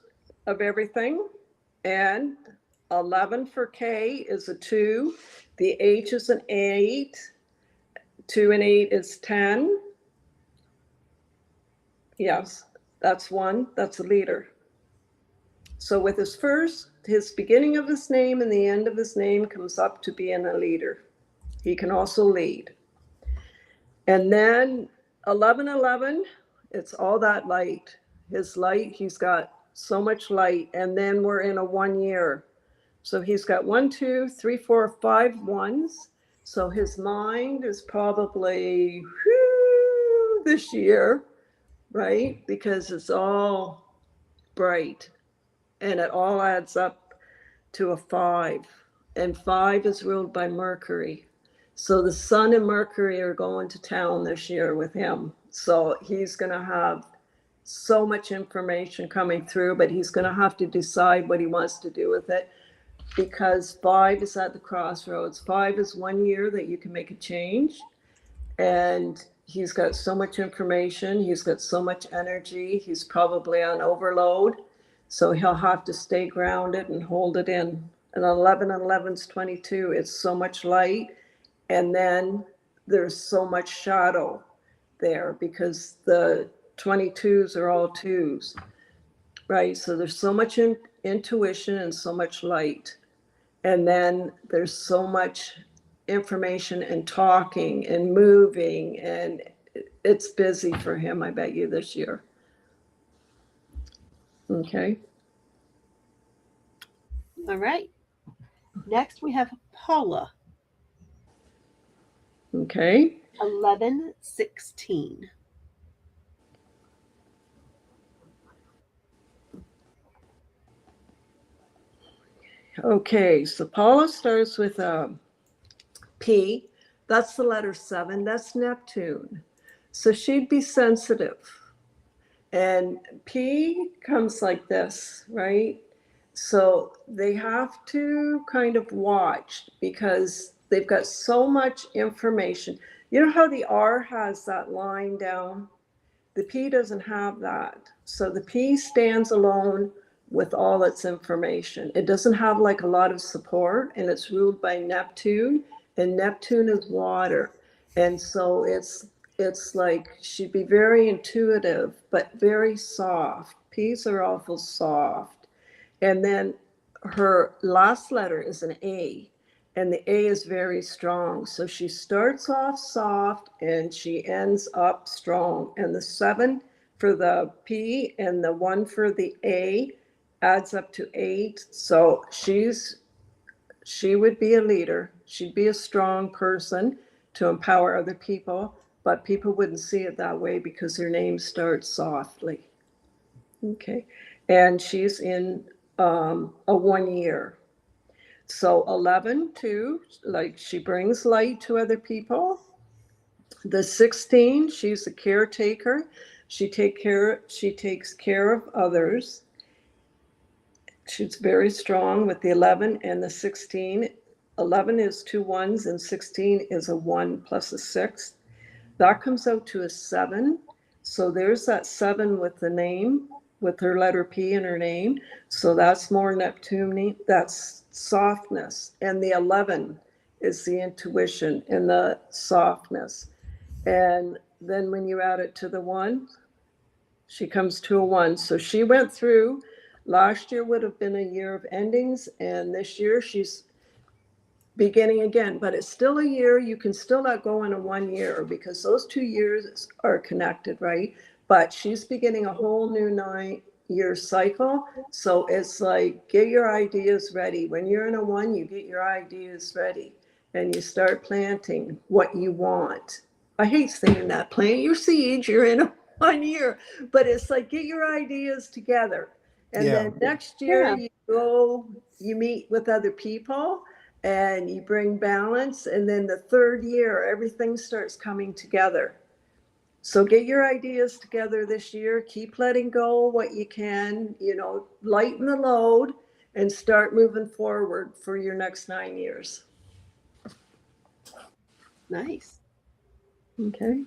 of everything. And 11 for K is a 2. The H is an 8. 2 and 8 is 10. Yes, that's 1. That's a leader. So with his beginning of his name and the end of his name comes up to being a leader. He can also lead. And then 1111, it's all that light. His light, he's got so much light. And then we're in a 1 year. So he's got 1, 2, 3, 4, 5 ones. So his mind is probably this year, right? Because it's all bright and it all adds up to a 5. And 5 is ruled by Mercury. So the Sun and Mercury are going to town this year with him. So he's going to have so much information coming through, but he's going to have to decide what he wants to do with it, because 5 is at the crossroads. 5 is 1 year that you can make a change. And he's got so much information. He's got so much energy. He's probably on overload. So he'll have to stay grounded and hold it in. And 11 and 11 is 22. It's so much light. And then there's so much shadow there because the 22s are all 2s, right? So there's so much intuition and so much light. And then there's so much information and talking and moving, and it's busy for him, I bet you, this year. Okay. All right. Next we have Paula. Okay. 1116. Okay, so Paula starts with a P. That's the letter 7. That's Neptune. So she'd be sensitive. And P comes like this, right? So they have to kind of watch because they've got so much information. You know how the R has that line down? The P doesn't have that. So the P stands alone with all its information. It doesn't have like a lot of support, and it's ruled by Neptune, and Neptune is water. And so it's like she'd be very intuitive, but very soft. P's are awful soft. And then her last letter is an A, and the A is very strong. So she starts off soft and she ends up strong. And the 7 for the P and the 1 for the A adds up to 8. So she would be a leader. She'd be a strong person to empower other people, but people wouldn't see it that way because her name starts softly. Okay. And she's in a 1 year. So 11 too, like she brings light to other people. The 16, she's a caretaker. She takes care of others. She's very strong with the 11 and the 16. 11 is 2 1s and 16 is a 1 plus a 6. That comes out to a 7. So there's that 7 with the name, with her letter P in her name. So that's more Neptune. That's softness. And the 11 is the intuition and the softness. And then when you add it to the 1, she comes to a 1. So she went through. Last year would have been a year of endings, and this year she's beginning again. But it's still a year. You can still let go in a 1 year because those 2 years are connected, right? But she's beginning a whole new 9-year cycle. So it's like, get your ideas ready. When you're in a 1, you get your ideas ready and you start planting what you want I hate saying that, plant your seeds, you're in 1 year, but it's like, get your ideas together. And then next year you meet with other people and you bring balance. And then the third year, everything starts coming together. So get your ideas together this year, keep letting go what you can, lighten the load and start moving forward for your next 9 years. Nice. Okay.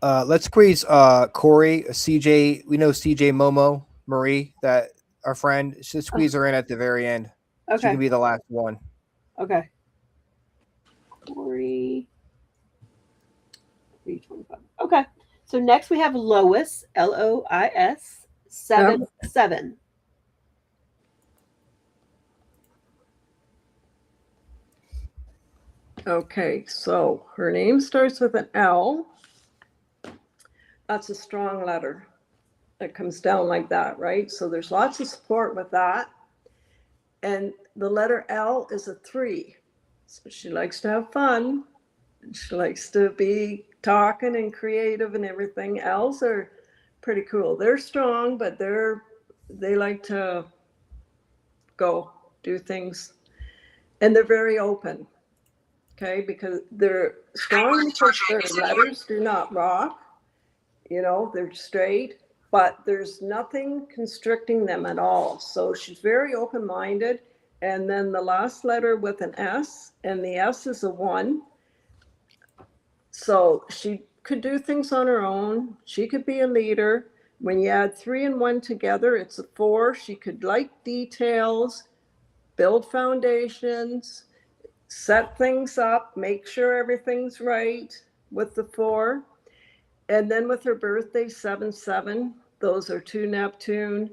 Let's squeeze Corey, CJ. We know CJ Momo Marie, that our friend. Should squeeze her in at the very end. She Okay. can be the last one. Okay. Corey. 325. Okay. So next we have Lois, Lois, 7-7. Okay, so her name starts with an L. That's a strong letter. It comes down like that, right? So there's lots of support with that. And the letter L is a 3. So she likes to have fun. She likes to be talking and creative and everything. L's are pretty cool. They're strong, but they like to go do things. And they're very open. Okay, because they're strong because their letters do not rock. They're straight, but there's nothing constricting them at all. So she's very open-minded. And then the last letter with an S, and the S is a 1. So she could do things on her own. She could be a leader. When you add 3 and 1 together, it's a 4. She could like details, build foundations, set things up, make sure everything's right with the 4. And then with her birthday, 7-7, those are 2 Neptune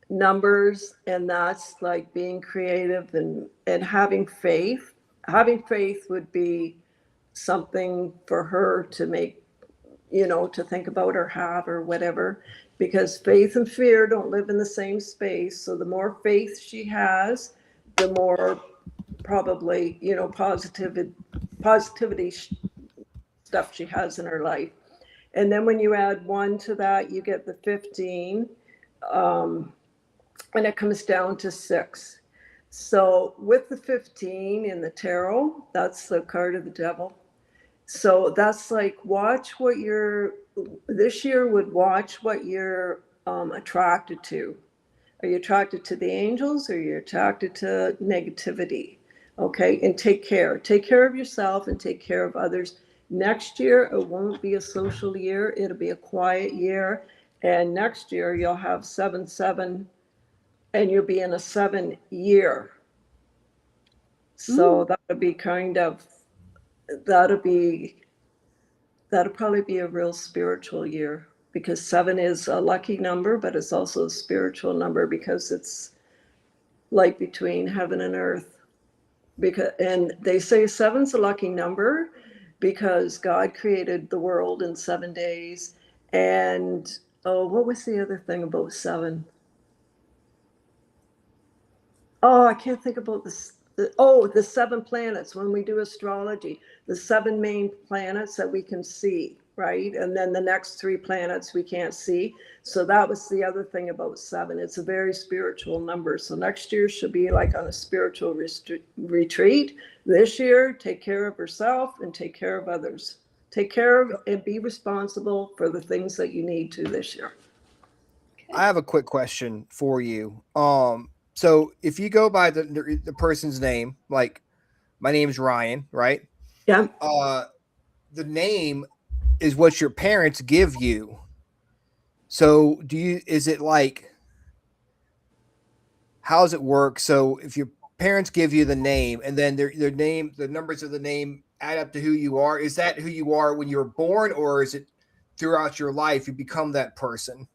numbers. And that's like being creative and having faith. Having faith would be something for her to make, to think about or have or whatever, because faith and fear don't live in the same space. So the more faith she has, the more probably, positivity stuff she has in her life. And then when you add 1 to that, you get the 15, and it comes down to 6. So with the 15 in the tarot, that's the card of the devil. So that's like, this year would watch what you're attracted to. Are you attracted to the angels, or are you attracted to negativity? Okay, and take care of yourself and take care of others. Next year, it won't be a social year. It'll be a quiet year. And next year you'll have 7-7 and you'll be in a 7 year. So that'll probably be a real spiritual year, because 7 is a lucky number, but it's also a spiritual number because it's like between heaven and earth. And they say 7's a lucky number because God created the world in 7 days. And what was the other thing about 7? I can't think about this. The 7 planets. When we do astrology, the 7 main planets that we can see, right? And then the next 3 planets we can't see. So that was the other thing about 7. It's a very spiritual number. So next year she'll be like on a spiritual retreat. This year, take care of herself and take care of others. Take care of and be responsible for the things that you need to this year. I have a quick question for you. So if you go by the person's name, like my name's Ryan, right? Yeah. The name is what your parents give you. So is it like, how does it work? So if your parents give you the name and then their name, the numbers of the name add up to who you are, is that who you are when you were born, or is it throughout your life you become that person?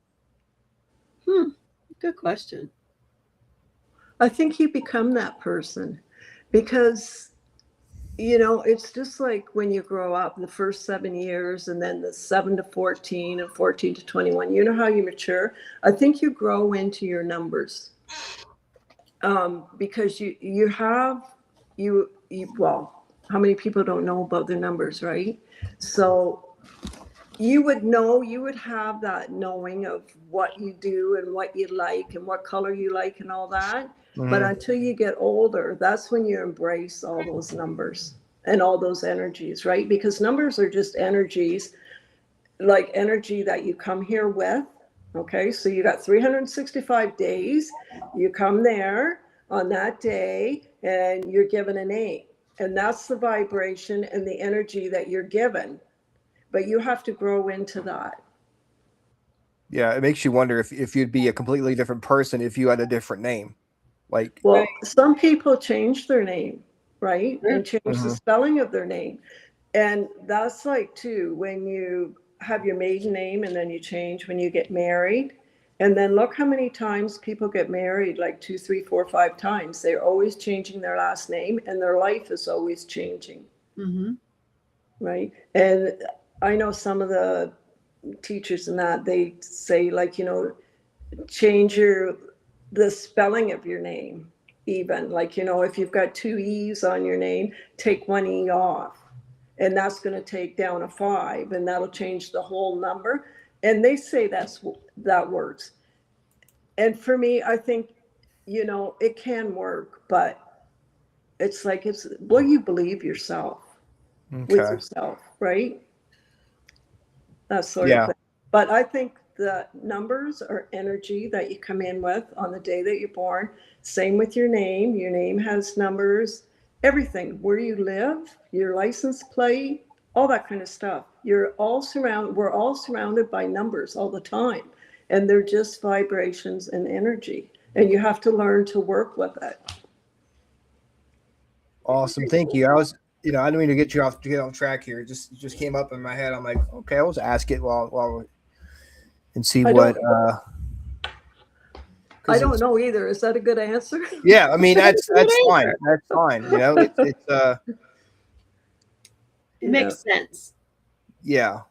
Good question. I think you become that person because, it's just like when you grow up, the first 7 years, and then the 7 to 14 and 14 to 21, you know how you mature. I think you grow into your numbers because How many people don't know about their numbers, right? So you would know, you would have that knowing of what you do and what you like and what color you like and all that. But until you get older, that's when you embrace all those numbers and all those energies, right? Because numbers are just energies, like energy that you come here with. Okay, so you got 365 days. You come there on that day and you're given a name. And that's the vibration and the energy that you're given. But you have to grow into that. Yeah, it makes you wonder if you'd be a completely different person if you had a different name. Like, well, some people change their name, right? And change the Mhm. spelling of their name. And that's like too, when you have your maiden name and then you change when you get married. And then look how many times people get married, like 2, 3, 4, 5 times. They're always changing their last name and their life is always changing. Mm-hmm. Right. And I know some of the teachers and that they say, like, you know, change the spelling of your name. Even like, you know, if you've got 2 E's on your name, take 1 E off, and that's going to take down a 5, and that'll change the whole number. And they say that works. And for me, I think, you know, it can work, but it's like, it's what you believe yourself with yourself, right? That sort of thing. But I think the numbers are energy that you come in with on the day that you're born. Same with your name. Your name has numbers, everything, where you live, your license plate, all that kind of stuff. We're all surrounded by numbers all the time, and they're just vibrations and energy, and you have to learn to work with it. Awesome. Thank you. I didn't mean to get off track here. It just came up in my head. I'm like, okay, I'll just ask it while and see what. I don't know either. Is that a good answer? Yeah, I mean that's fine. That's fine. You know, it makes sense. Yeah.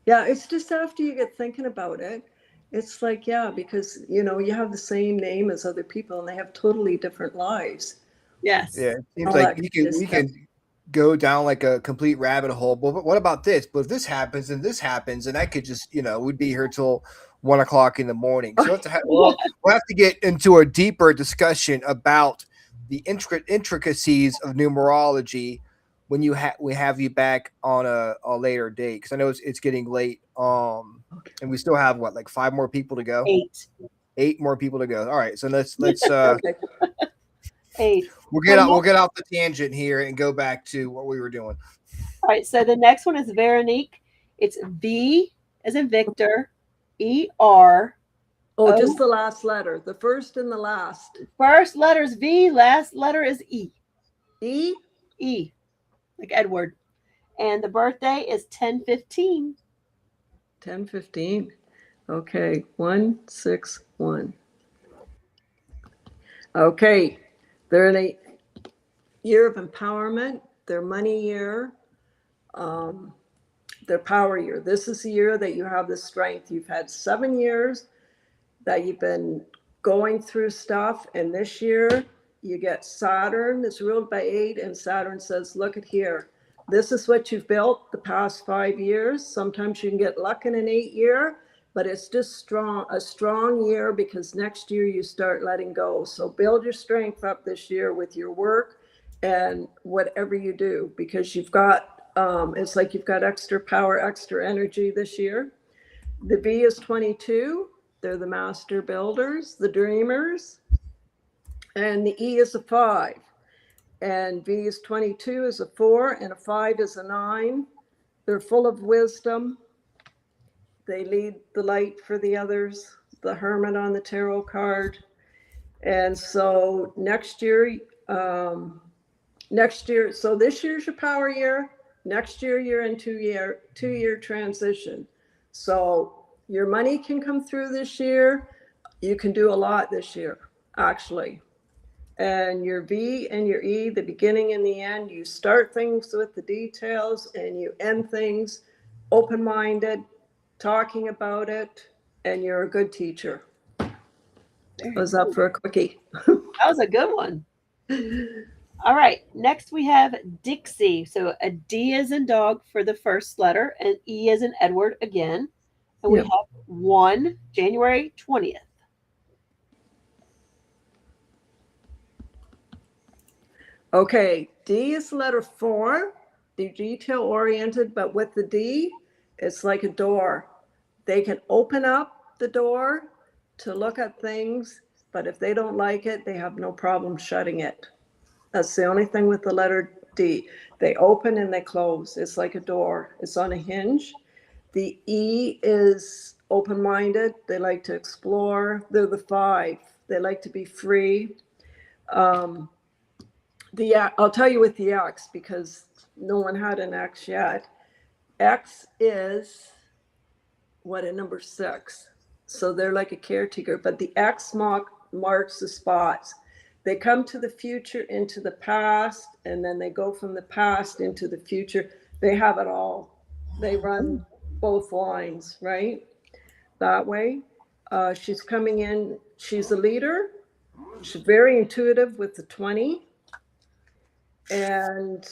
Yeah, it's just after you get thinking about it, it's like, yeah, because you know, you have the same name as other people and they have totally different lives. Yes. Yeah, it seems like you can go down like a complete rabbit hole. But what about this? But if this happens and this happens, and I could just, you know, we'd be here till 1 o'clock in the morning. So we'll have to get into a deeper discussion about the intricacies of numerology when we have you back on a later date, because I know it's getting late. And we still have like 5 more people to go. 8 more people to go. All right, so let's 8. We'll get off the tangent here and go back to what we were doing. All right, so the next one is Veronique. It's V as in Victor, E-R. Oh, just the last letter, the first and the last. First letter is V, last letter is E. E? E, like Edward. And the birthday is 10/15. 10/15. Okay, 161. Okay, they're in a year of empowerment, their money year, their power year. This is the year that you have the strength. You've had 7 years that you've been going through stuff, and this year you get Saturn is ruled by 8, and Saturn says, look at here. This is what you've built the past 5 years. Sometimes you can get luck in an 8 year, but it's just a strong year, because next year you start letting go. So build your strength up this year with your work and whatever you do, because you've got, it's like you've got extra power, extra energy this year. The V is 22. They're the master builders, the dreamers. And the E is a 5. And V is 22 is a 4, and a 5 is a 9. They're full of wisdom. They lead the light for the others, the Hermit on the tarot card. And so next year, so this year's your power year. Next year, you're in 2-year transition. So your money can come through this year. You can do a lot this year, actually. And your V and your E, the beginning and the end, you start things with the details and you end things open-minded, talking about it, and you're a good teacher. I was up for a quickie. That was a good one. All right. Next we have Dixie. So a D is in dog for the first letter, and E is in Edward again. And we Yep. have 1 January 20th. Okay, D is letter 4, the detail oriented, but with the D, it's like a door. They can open up the door to look at things, but if they don't like it, they have no problem shutting it. That's the only thing with the letter D. They open and they close. It's like a door. It's on a hinge. The E is open-minded. They like to explore. They're the 5. They like to be free. I'll tell you with the X, because no one had an X yet. X is what, a number 6. So they're like a caretaker, but the X marks the spots. They come to the future, into the past, and then they go from the past into the future. They have it all. They run both lines, right? That way. She's coming in. She's a leader. She's very intuitive with the 20. And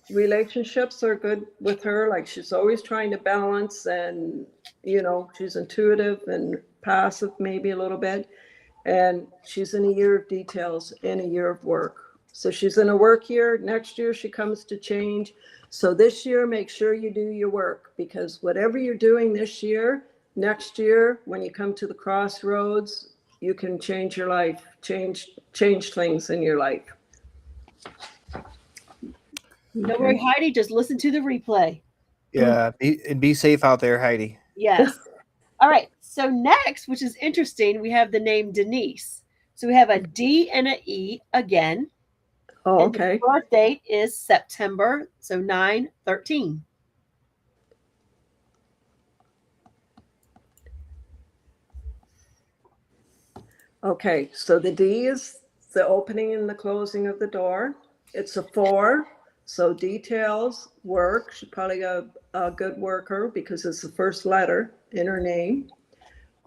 relationships are good with her. Like, she's always trying to balance, and, she's intuitive and passive maybe a little bit. And she's in a year of details and a year of work. So she's in a work year. Next year she comes to change. So this year, make sure you do your work, because whatever you're doing this year, next year, when you come to the crossroads, you can change your life, change things in your life. Don't worry, Heidi, just listen to the replay. Yeah, be safe out there, Heidi. Yes. All right. So next, which is interesting, we have the name Denise. So we have a D and an E again. Oh, and okay. The birth date is September, so 9/13. Okay, so the D is the opening and the closing of the door. It's a 4, so details, work. She's probably a good worker because it's the first letter in her name,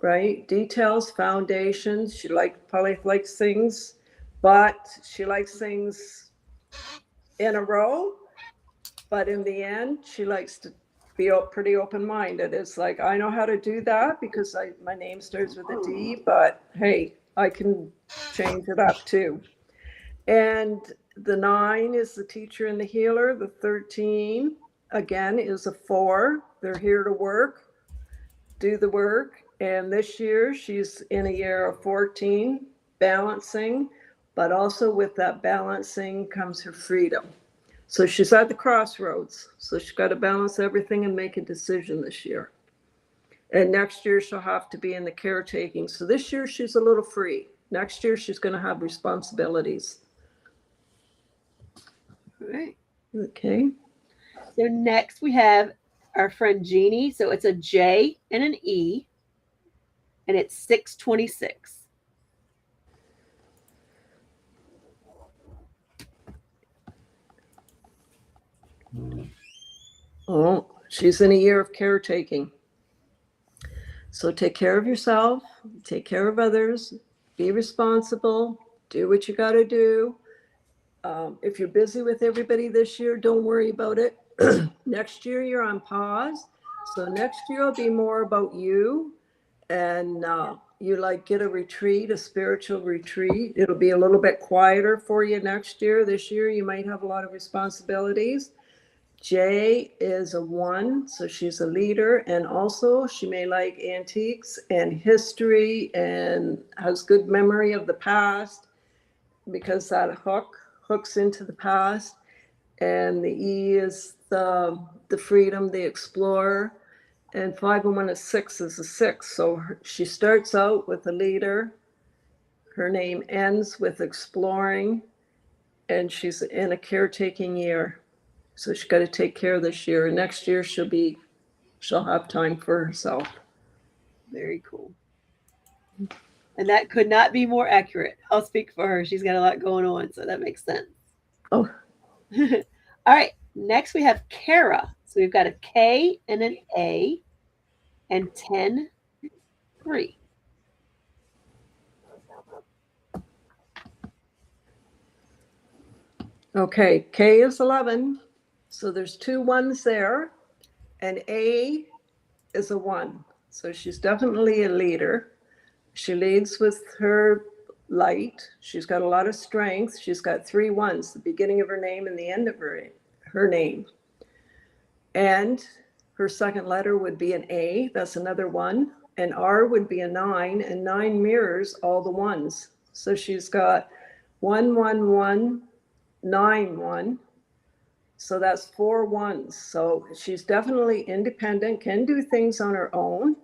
right? Details, foundations. She probably likes things, but she likes things in a row. But in the end, she likes to be pretty open-minded. It's like, I know how to do that because my name starts with a D, but hey, I can change it up too. And the 9 is the teacher and the healer. The 13, again, is a 4. They're here to work, do the work. And this year, she's in a year of 14, balancing, but also with that balancing comes her freedom. So she's at the crossroads. So she's got to balance everything and make a decision this year. And next year, she'll have to be in the caretaking. So this year, she's a little free. Next year, she's going to have responsibilities. All right. Okay. So next we have our friend Jeannie. So it's a J and an E, and it's 6/26. Oh, she's in a year of caretaking. So take care of yourself, take care of others, be responsible, do what you got to do. If you're busy with everybody this year, don't worry about it. Next year, you're on pause. So next year will be more about you, and you get a retreat, a spiritual retreat. It'll be a little bit quieter for you next year. This year, you might have a lot of responsibilities. J is a 1, so she's a leader, and also she may like antiques and history and has good memory of the past, because that hooks into the past. And the E is the freedom, the explorer, and 5 and 1 is 6 is a 6. So she starts out with a leader. Her name ends with exploring, and she's in a caretaking year. So she's got to take care this year. Next year she'll have time for herself. Very cool. And that could not be more accurate. I'll speak for her. She's got a lot going on, so that makes sense. Oh. All right. Next we have Kara. So we've got a K and an A and 10/3. Okay, K is 11. So there's 2 ones there. And A is a 1. So she's definitely a leader. She leads with her light. She's got a lot of strength. She's got 3 ones, the beginning of her name and the end of her name. And her second letter would be an A. That's another 1. And R would be a 9. And 9 mirrors all the ones. So she's got 1, 1, 1, 9, 1. So that's 4 ones. So she's definitely independent, can do things on her own,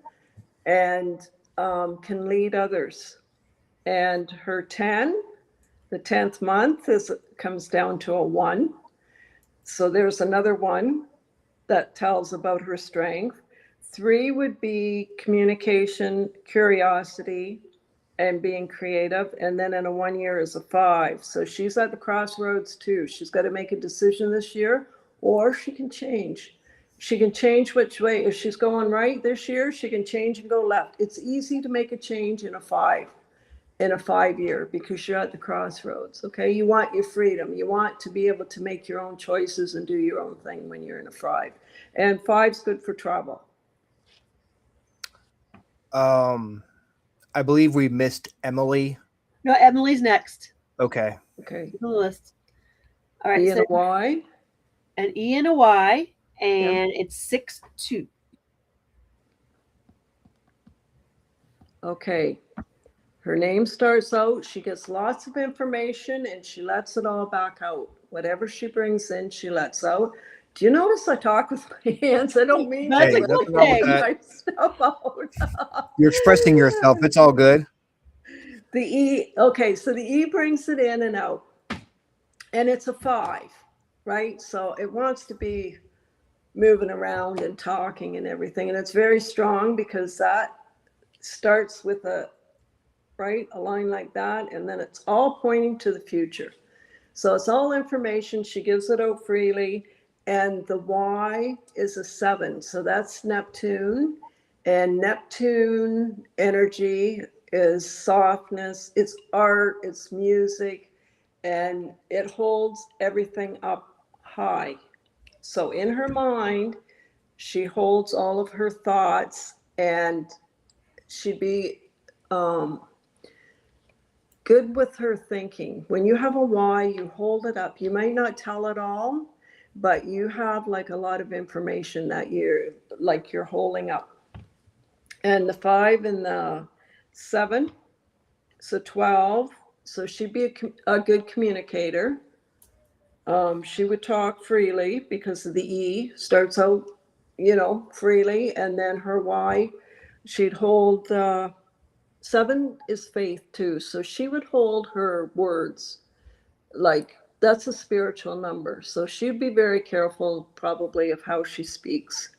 and can lead others. And her 10, the 10th month comes down to a 1. So there's another 1 that tells about her strength. 3 would be communication, curiosity, and being creative. And then in a 1 year is a 5. So she's at the crossroads too. She's got to make a decision this year, or she can change. She can change which way. If she's going right this year, she can change and go left. It's easy to make a change in a 5 year, because you're at the crossroads. Okay. You want your freedom. You want to be able to make your own choices and do your own thing when you're in a 5. And 5's good for travel. I believe we missed Emily. No, Emily's next. Okay. Okay. The list. All right. E and a Y. An E and a Y, and it's 6-2. Okay. Her name starts out, she gets lots of information and she lets it all back out. Whatever she brings in, she lets out. Do you notice I talk with my hands? I don't mean That's to. a good thing. My stuff out. You're expressing yourself. It's all good. The E, okay, so the E brings it in and out. And it's a 5, right? So it wants to be moving around and talking and everything. And it's very strong because that starts with a line like that. And then it's all pointing to the future. So it's all information. She gives it out freely. And the Y is a 7. So that's Neptune. And Neptune energy is softness. It's art. It's music. And it holds everything up high. So in her mind, she holds all of her thoughts, and she'd be good with her thinking. When you have a Y, you hold it up. You might not tell it all, but you have like a lot of information that you're holding up. And the 5 and the 7, so 12. So she'd be a good communicator. She would talk freely because of the E starts out, freely. And then her Y, she'd hold, 7 is faith too. So she would hold her words. Like, that's a spiritual number. So she'd be very careful probably of how she speaks.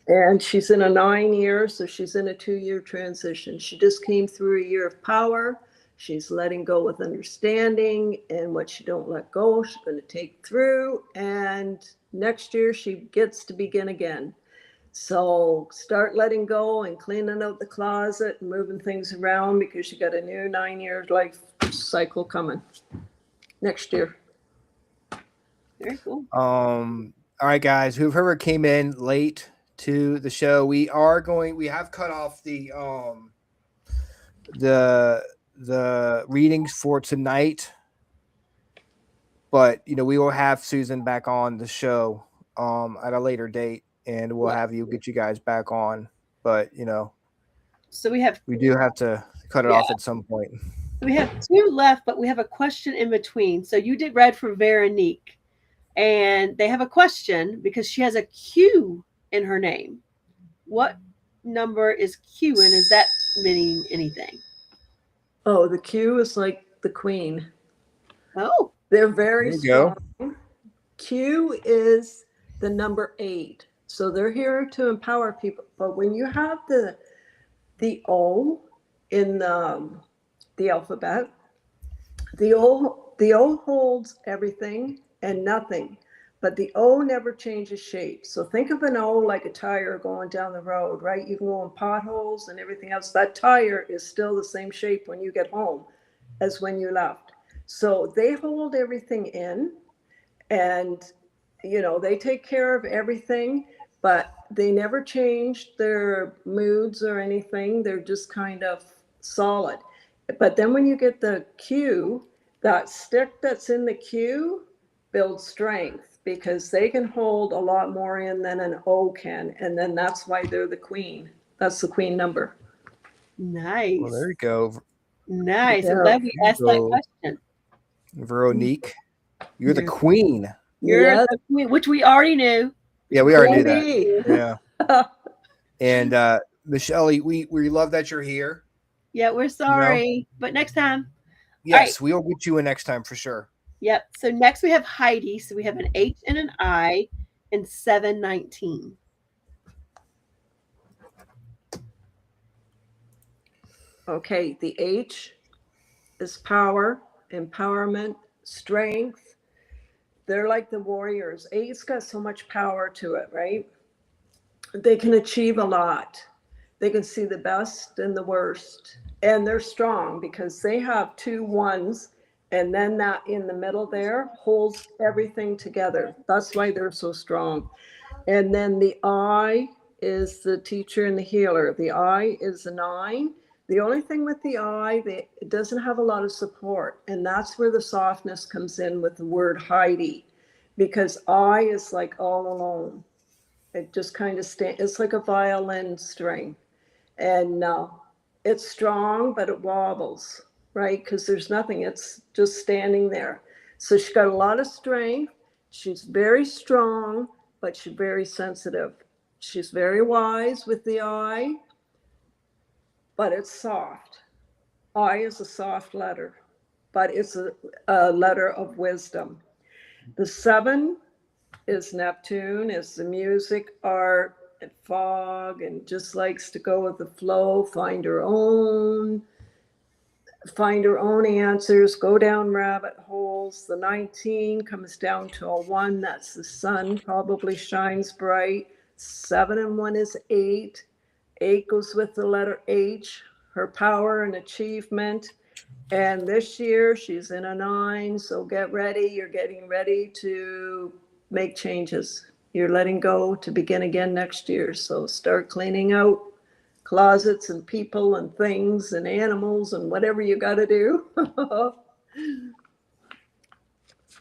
And she's in a 9 year, so she's in a 2-year transition. She just came through a year of power. She's letting go with understanding, and what she don't let go, she's going to take through. And next year she gets to begin again. So start letting go and cleaning out the closet and moving things around, because you got a new 9-year life cycle coming next year. Very cool. All right, guys, whoever came in late to the show, we have cut off the readings for tonight, but we will have Susan back on the show at a later date, and we'll have get you guys back on. But so we do have to cut it off at some point. We have 2 left, but we have a question in between. So you did read for Veronique, and they have a question because she has a Q in her name. What number is Q, and is that meaning anything? Oh, the Q is like the queen. Oh, they're very strong. Go. Q is the number 8. So they're here to empower people. But when you have the O in the alphabet, the O holds everything and nothing. But the O never changes shape. So think of an O like a tire going down the road, right? You can go in potholes and everything else. That tire is still the same shape when you get home as when you left. So they hold everything in. And, you know, they take care of everything, but they never change their moods or anything. They're just kind of solid. But then when you get the Q, that stick that's in the Q builds strength because they can hold a lot more in than an O can. And then that's why they're the queen. That's the queen number. Nice. Well, there you go. Nice. I'm Yeah. glad we asked that Go. question. Veronique, you're the queen. You're Yes. the queen, which we already knew. Yeah, we already knew Queen that. Yeah. And Michelle, we love that you're here. Yeah, we're sorry, but next time. Yes, we'll get you in next time for sure. Yep. So next we have Heidi. So we have an H and an I and 719. Okay, the H is power, empowerment, strength. They're like the warriors. Eight's got so much power to it, right? They can achieve a lot. They can see the best and the worst. And they're strong because they have 2 1s, and then that in the middle there holds everything together. That's why they're so strong. And then the I is the teacher and the healer. The I is a 9. The only thing with the I, it doesn't have a lot of support. And that's where the softness comes in with the word Heidi, because I is like all alone. It just kind of it's like a violin string. And it's strong, but it wobbles, right? Because there's nothing, it's just standing there. So she's got a lot of strength. She's very strong, but she's very sensitive. She's very wise with the I, but it's soft. I is a soft letter, but it's a letter of wisdom. The 7 is Neptune, is the music, art, and fog, and just likes to go with the flow, find her own answers, go down rabbit holes. The 19 comes down to a 1, that's the sun, probably shines bright. 7 and 1 is 8. 8 goes with the letter H, her power and achievement. And this year she's in a 9, so get ready. You're getting ready to make changes. You're letting go to begin again next year. So start cleaning out closets and people and things and animals and whatever you got to do.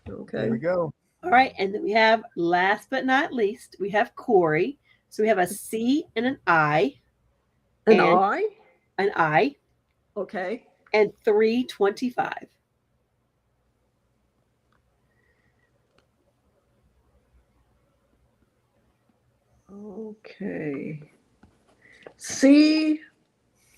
Okay. There we go. All right. And then we have, last but not least, we have Corey. So we have a C and an I. An I? An I. Okay. And 325. Okay. C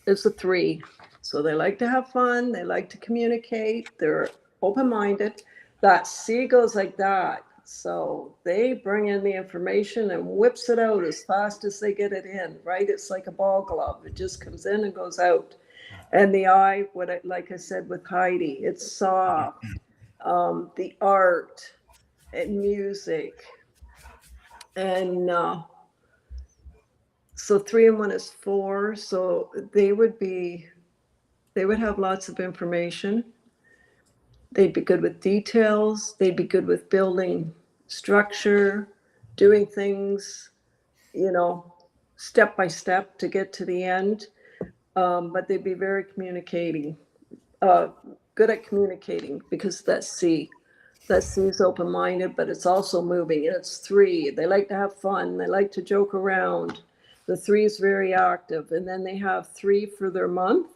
is a 3. So they like to have fun. They like to communicate. They're open-minded. That C goes like that. So they bring in the information and whips it out as fast as they get it in, right? It's like a ball glove. It just comes in and goes out. And the I, like I said with Heidi, it's soft. The art and music. And so 3 and 1 is 4. So they would have lots of information. They'd be good with details. They'd be good with building structure, doing things, step by step to get to the end. But they'd be very good at communicating, because that C is open-minded, but it's also moving, and it's 3. They like to have fun. They like to joke around. The 3 is very active, and then they have 3 for their month,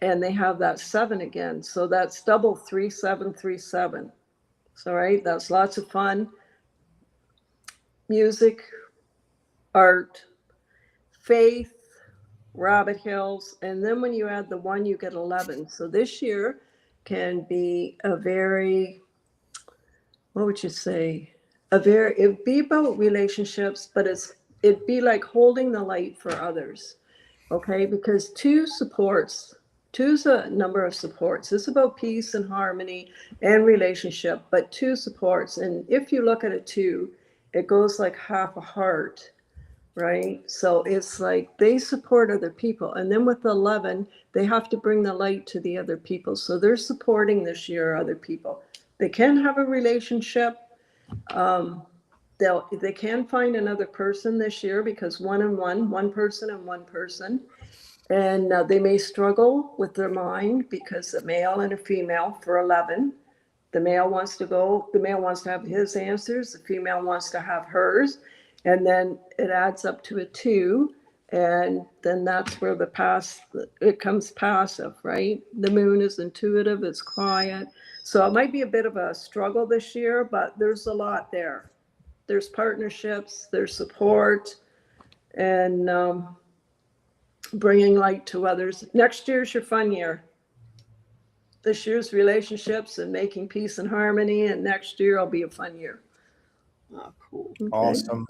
and they have that 7 again. So that's double 3, 7, 3, 7. So, right, that's lots of fun. Music, art, faith, rabbit hills, and then when you add the 1, you get 11. So this year can be a very, what would you say? It'd be about relationships, but it'd be like holding the light for others. Okay, because 2's a number of supports. It's about peace and harmony and relationship, but 2 supports. And if you look at a 2, it goes like half a heart, right? So it's like they support other people. And then with 11, they have to bring the light to the other people. So they're supporting this year other people. They can have a relationship, They can find another person this year because one person and one person. And they may struggle with their mind because a male and a female for 11. The male wants to have his answers, the female wants to have hers, and then it adds up to a 2, and then that's where it comes passive, right? The moon is intuitive, it's quiet. So it might be a bit of a struggle this year, but there's a lot there. There's partnerships, there's support, and bringing light to others. Next year's your fun year. This year's relationships and making peace and harmony, and next year will be a fun year. Oh, cool. Okay. Awesome.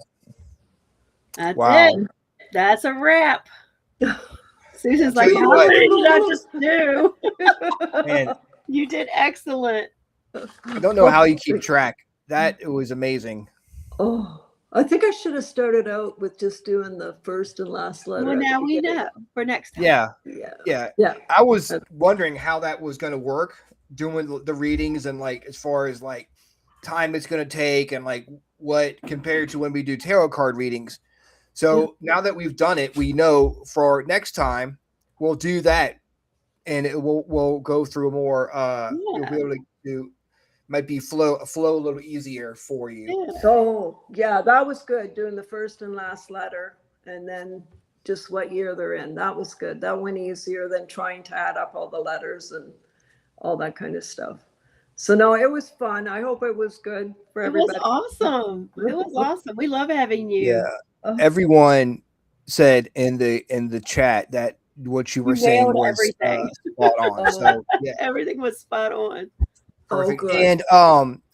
That's Wow. it. That's a wrap. Susan's like, Tell you how what. did I just do? Man, You did excellent. I don't know how you keep track. That was amazing. Oh, I think I should have started out with just doing the first and last letter. Well, at the now we beginning. know for next time. Yeah. Yeah. Yeah. I was wondering how that was going to work, doing the readings and like as far as like time it's going to take and like what compared to when we do tarot card readings. So now that we've done it, we know for next time we'll do that, and we'll go through more. You'll be able to do might be flow a little easier for you. Oh, yeah, that was good, doing the first and last letter, and then just what year they're in. That was good. That went easier than trying to add up all the letters and all that kind of stuff. So no, it was fun. I hope it was good for everybody. It was awesome. It was awesome. We love having you. Yeah. Everyone said in the chat that what you were saying nailed was everything. spot on. So yeah, Everything was spot on. perfect. good. And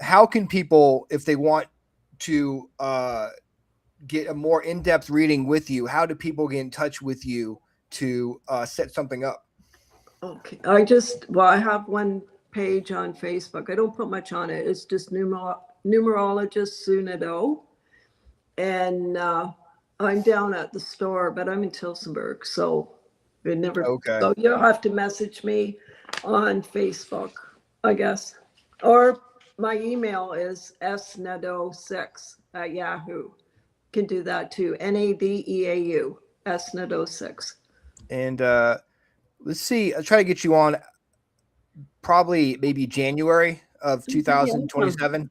how can people, if they want to get a more in-depth reading with you, how do people get in touch with you to set something up? Okay, I have one page on Facebook. I don't put much on it. It's just Numerologist Susan Nadeau. And I'm down at the store, but I'm in Tilsonburg, so it never. Okay. So you'll have to message me on Facebook, I guess, or my email is snadeau6@yahoo. Can do that too. Nadeau snadeau6. And let's see. I'll try to get you on probably maybe January of 2027.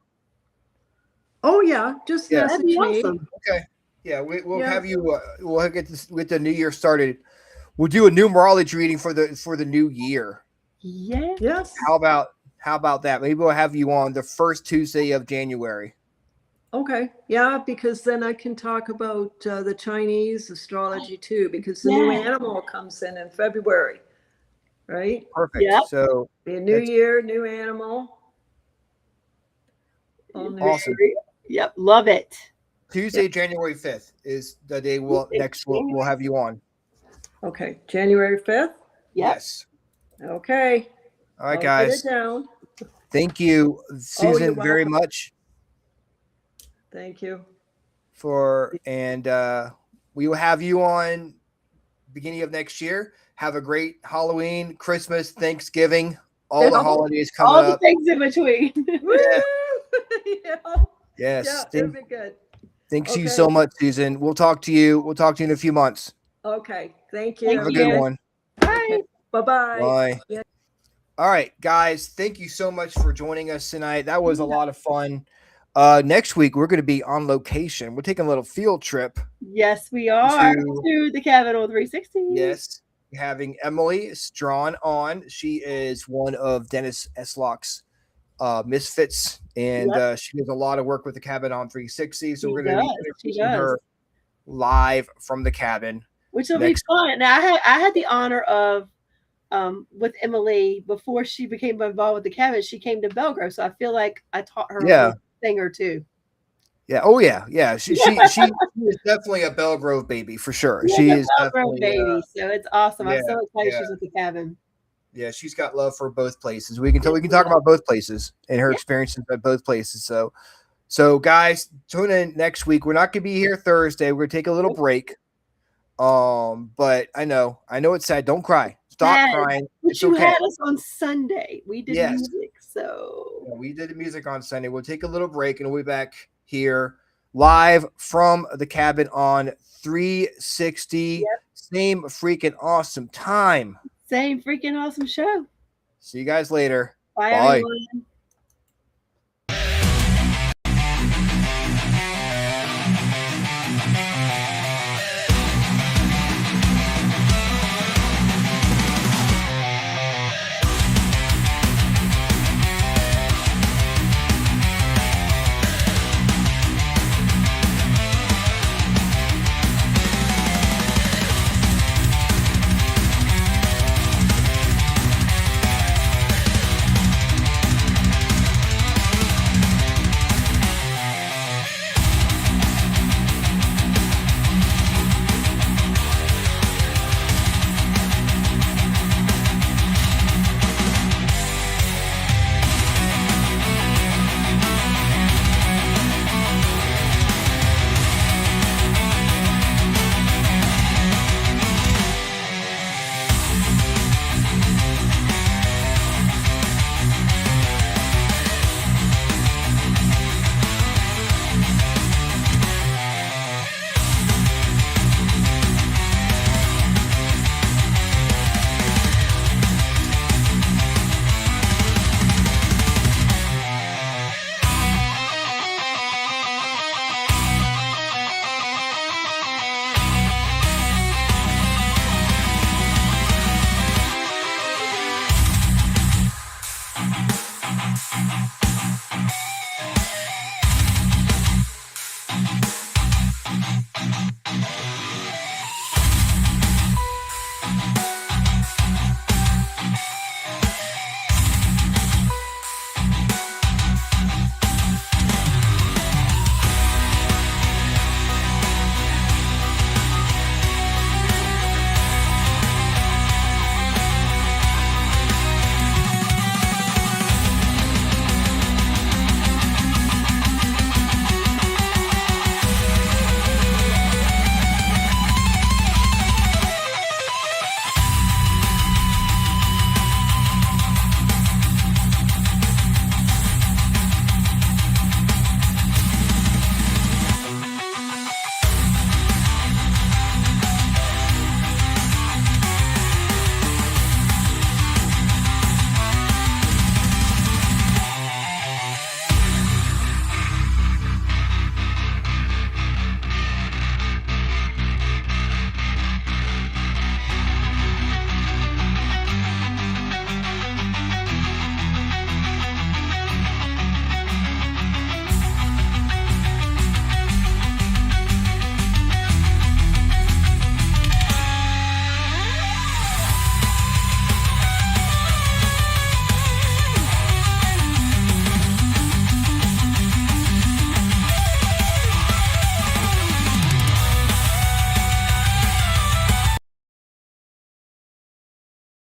Oh yeah, just Yeah. message That'd be me. awesome. Okay. Yeah, we'll Yeah. have you. We'll get this with the new year started. We'll do a numerology reading for the new year. Yeah. Yes. How about that? Maybe we'll have you on the first Tuesday of January. Okay. Yeah, because then I can talk about the Chinese astrology too, because the new animal comes in February, right? Perfect. Yep. So Be a new year, new animal. All new. awesome. Yep. Love it. Tuesday, January 5th is the day we'll have you on. Okay, January 5th. Yep. Yes. Okay. All right, I'll guys. Put it down. Thank you, Susan, very welcome. much Thank you. and we will have you on beginning of next year. Have a great Halloween, Christmas, Thanksgiving, all the holidays coming All the up. things in between. Yeah. Yeah. Yes. Yeah, it'll be good. Thanks you Okay. so much, Susan. We'll talk to you in a few months. Okay. Thank you. Thank Have a you. good one. Bye. Bye-bye. Bye. Yeah. All right, guys. Thank you so much for joining us tonight. That was a lot of fun. Next week, we're going to be on location. We're taking a little field trip. Yes, we are to the Capital 360. Yes. Having Emily Strawn on. She is one of Dennis Eslock's misfits, and she does a lot of work with the cabin on 360. So we're going to be interviewing her live from the cabin, which will be fun. Now, I had the honor of with Emily before she became involved with the cabin. She came to Belgrove, so I feel like I taught her a thing or two. Yeah. Oh yeah. Yeah. She is definitely a Belgrove baby for sure. Yeah, she is Belgrove baby. So it's awesome. I'm yeah, so excited yeah. she's at the cabin. Yeah, she's got love for both places. We can talk about both places and her experiences at both places. So guys, tune in next week. We're not gonna be here Thursday. We're gonna take a little break. But I know it's sad. Don't cry. Stop crying. But It's you okay. had us on Sunday. We did music, so We did the music on Sunday. We'll take a little break and we'll be back here live from the cabin on 360. Yep. Same freaking awesome time. Same freaking awesome show. See you guys later. Bye. Bye. Everyone.